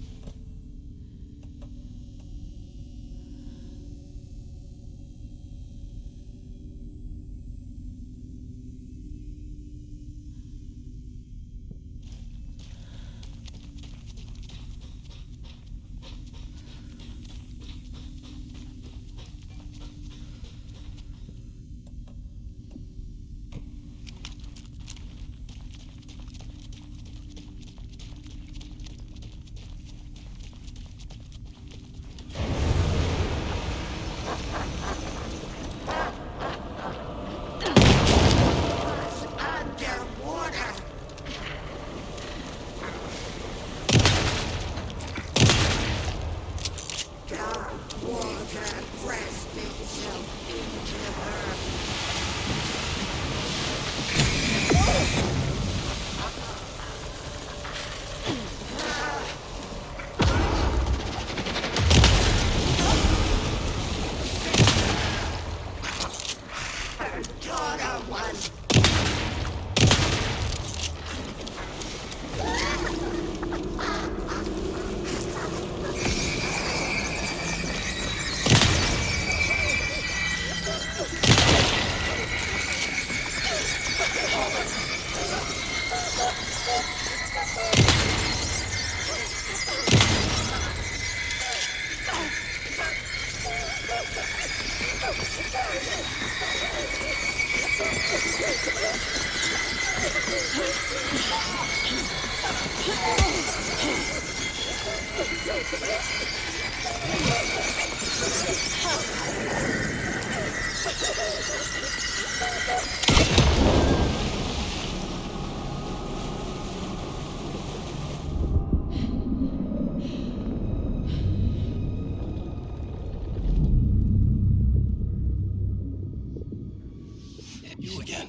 You again.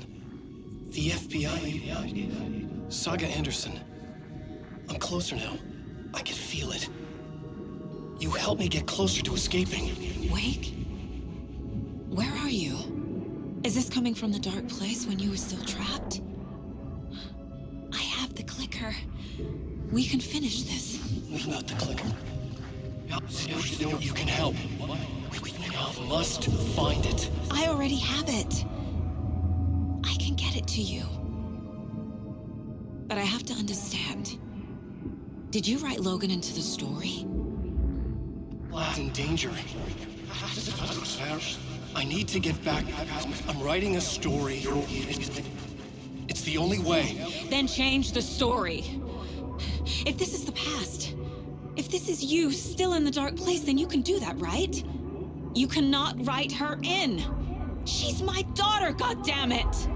The FBI. Saga Anderson. I'm closer now. I can feel it. You helped me get closer to escaping. Wake? Where are you? Is this coming from the dark place when you were still trapped? I have the clicker. We can finish this. We've got the clicker. You can help. We must find it. I already have it. I can get it to you. But I have to understand. Did you write Logan into the story? Lad's in danger. I need to get back. I'm writing a story. It's the only way. Then change the story. If this is the past, if this is you still in the dark place, then you can do that, right? You cannot write her in. She's my daughter, goddammit!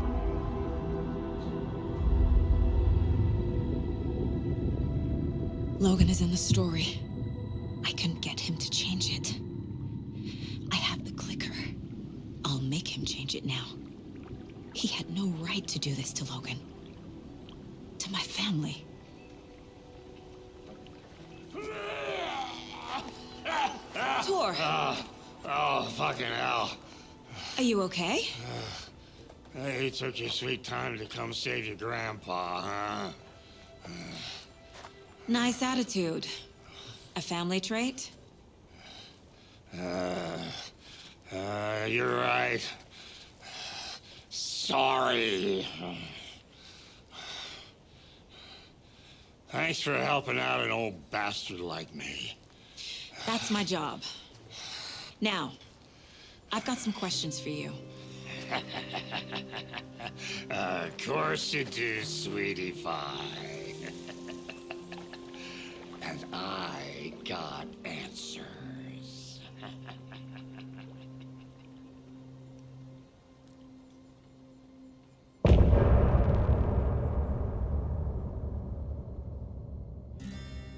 Logan is in the story. I can get him to change it. I have the clicker. I'll make him change it now. He had no right to do this to Logan. To my family. Tor! Oh, fucking hell. Are you okay? You took your sweet time to come save your grandpa, huh? Nice attitude. A family trait? You're right. Sorry. Thanks for helping out an old bastard like me. That's my job. Now, I've got some questions for you. Of course you do, sweetie pie. And I got answers.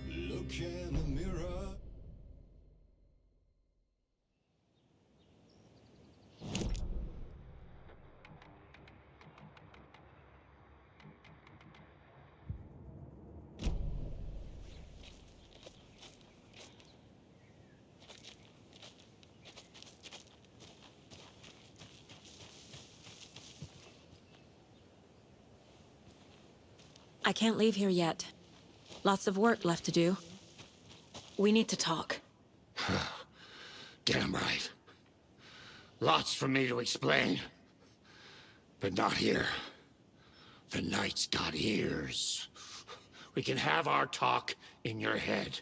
Look in the mirror. I can't leave here yet. Lots of work left to do. We need to talk. Damn right. Lots for me to explain. But not here. The night's got ears. We can have our talk in your head.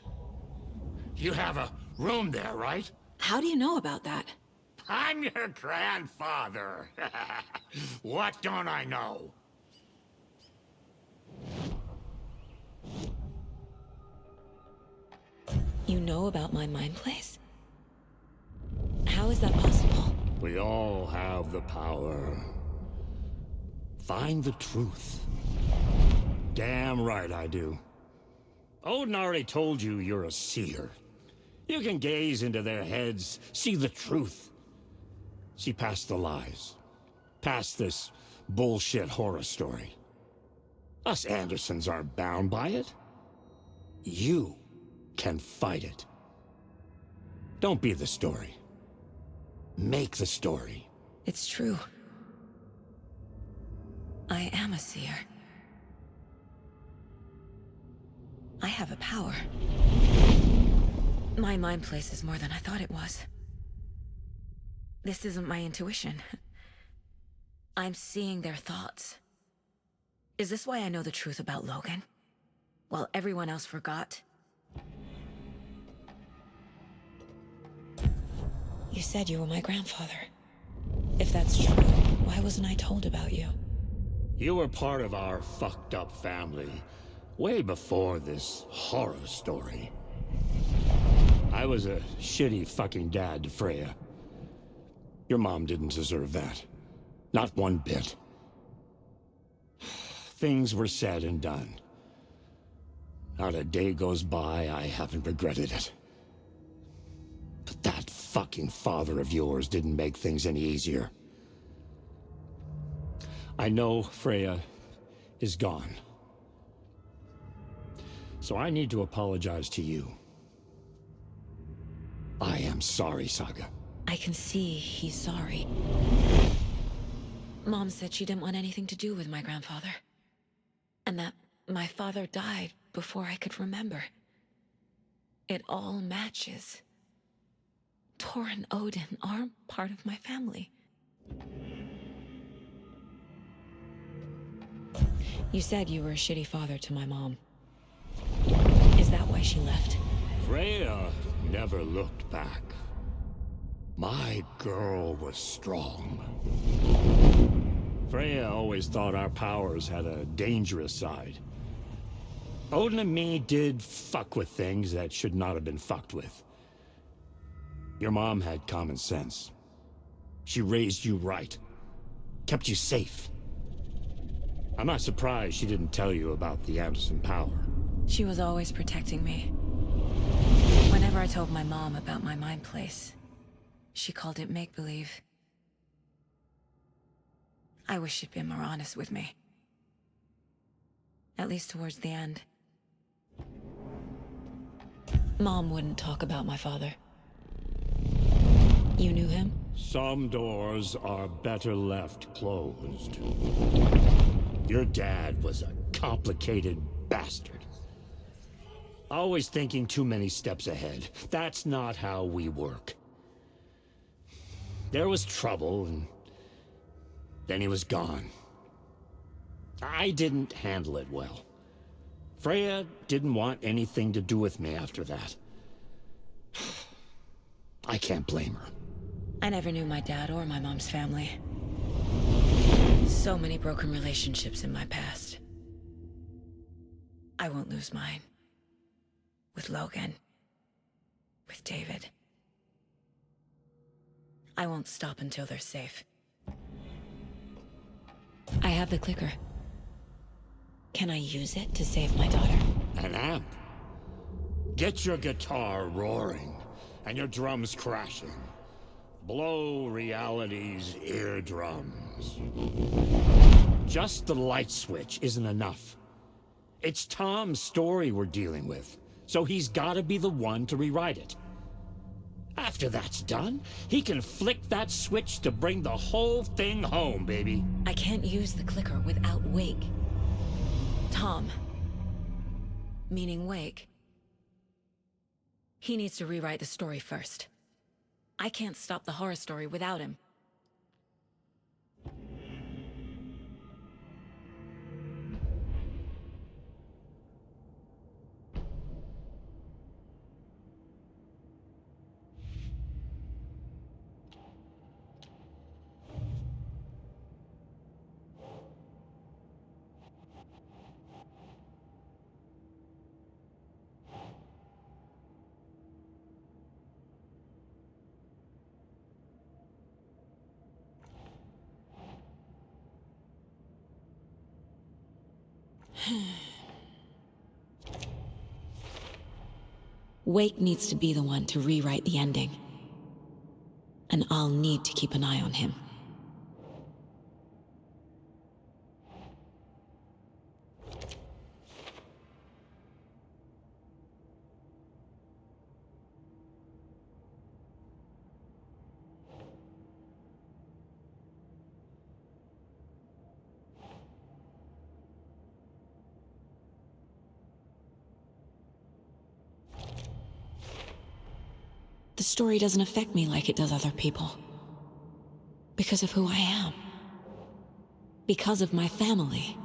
You have a room there, right? How do you know about that? I'm your grandfather. What don't I know? You know about my mind place? How is that possible? We all have the power. Find the truth. Damn right I do. Odin already told you you're a seer. You can gaze into their heads, see the truth. See past the lies. Past this bullshit horror story. Us Andersons aren't bound by it. You can fight it. Don't be the story. Make the story. It's true. I am a seer. I have a power. My mind place is more than I thought it was. This isn't my intuition. I'm seeing their thoughts. Is this why I know the truth about Logan? While everyone else forgot? You said you were my grandfather. If that's true, why wasn't I told about you? You were part of our fucked up family, way before this horror story. I was a shitty fucking dad to Freya. Your mom didn't deserve that. Not one bit. Things were said and done. Not a day goes by I haven't regretted it. But that fucking father of yours didn't make things any easier. I know Freya is gone. So I need to apologize to you. I am sorry, Saga. I can see he's sorry. Mom said she didn't want anything to do with my grandfather. And that my father died before I could remember. It all matches. Tor and Odin aren't part of my family. You said you were a shitty father to my mom. Is that why she left? Freya never looked back. My girl was strong. Freya always thought our powers had a dangerous side. Odin and me did fuck with things that should not have been fucked with. Your mom had common sense. She raised you right. Kept you safe. I'm not surprised she didn't tell you about the Anderson power. She was always protecting me. Whenever I told my mom about my mind place, she called it make-believe. I wish she'd been more honest with me. At least towards the end. Mom wouldn't talk about my father. You knew him? Some doors are better left closed. Your dad was a complicated bastard. Always thinking too many steps ahead. That's not how we work. There was trouble, and then he was gone. I didn't handle it well. Freya didn't want anything to do with me after that. I can't blame her. I never knew my dad or my mom's family. So many broken relationships in my past. I won't lose mine. With Logan. With David. I won't stop until they're safe. I have the clicker. Can I use it to save my daughter? An amp. Get your guitar roaring, and your drums crashing. Blow reality's eardrums. Just the light switch isn't enough. It's Tom's story we're dealing with, so he's gotta be the one to rewrite it. After that's done, he can flick that switch to bring the whole thing home, baby. I can't use the clicker without Wig. Tom. Meaning Wake. He needs to rewrite the story first. I can't stop the horror story without him. Wake needs to be the one to rewrite the ending. And I'll need to keep an eye on him. The story doesn't affect me like it does other people. Because of who I am. Because of my family.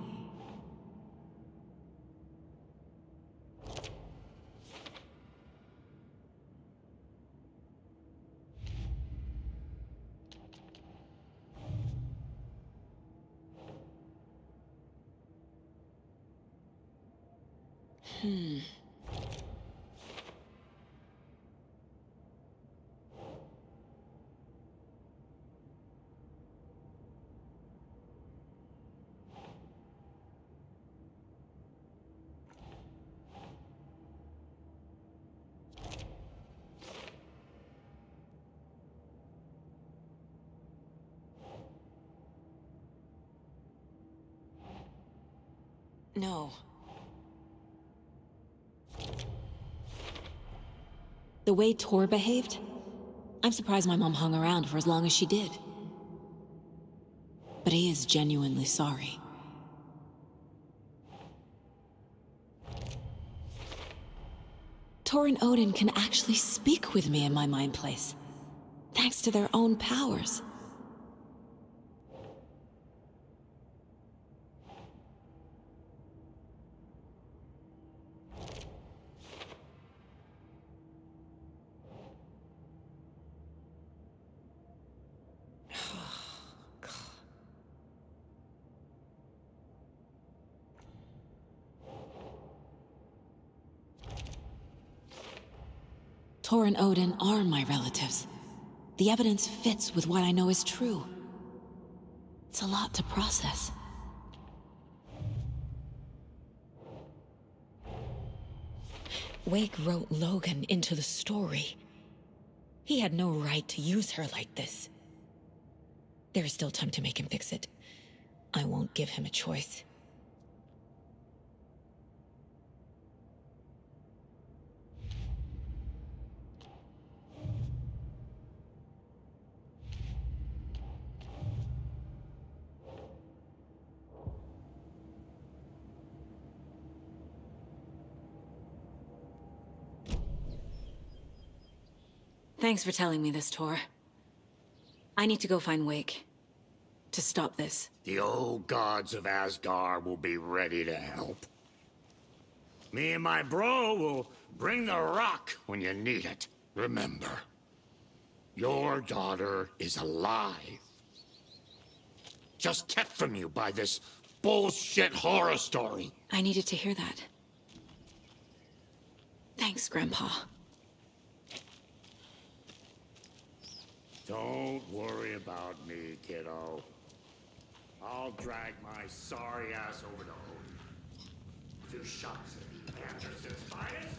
No. The way Tor behaved? I'm surprised my mom hung around for as long as she did. But he is genuinely sorry. Tor and Odin can actually speak with me in my mind place, thanks to their own powers. Tor and Odin are my relatives. The evidence fits with what I know is true. It's a lot to process. Wake wrote Logan into the story. He had no right to use her like this. There is still time to make him fix it. I won't give him a choice. Thanks for telling me this, Tor. I need to go find Wake. To stop this. The old gods of Asgard will be ready to help. Me and my bro will bring the rock when you need it. Remember, your daughter is alive. Just kept from you by this bullshit horror story. I needed to hear that. Thanks, Grandpa. Don't worry about me, kiddo. I'll drag my sorry ass over to Odin. 2 shots at the Anderson's finest.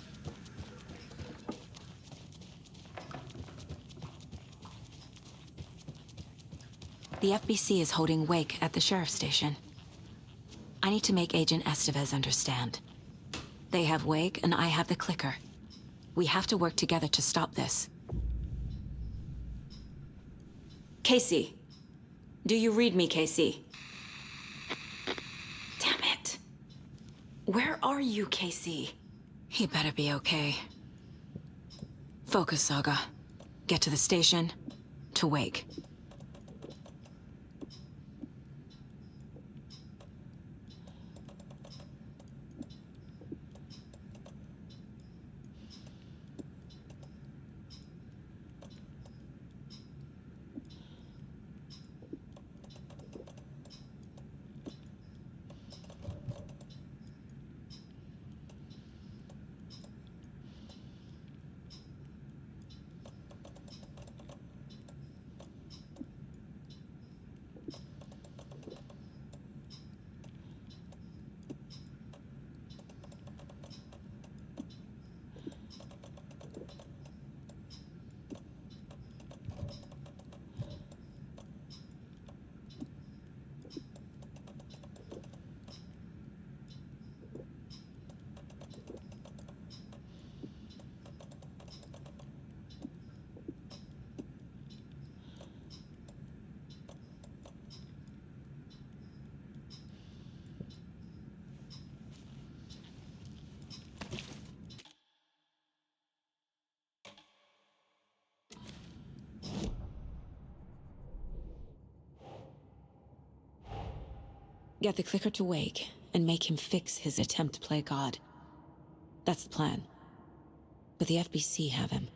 The FBC is holding Wake at the sheriff's station. I need to make Agent Estevez understand. They have Wake and I have the clicker. We have to work together to stop this. Casey. Do you read me, Casey? Damn it. Where are you, Casey? He better be okay. Focus, Saga. Get to the station, to Wake. Get the clicker to Wake, and make him fix his attempt to play God. That's the plan. But the FBC have him.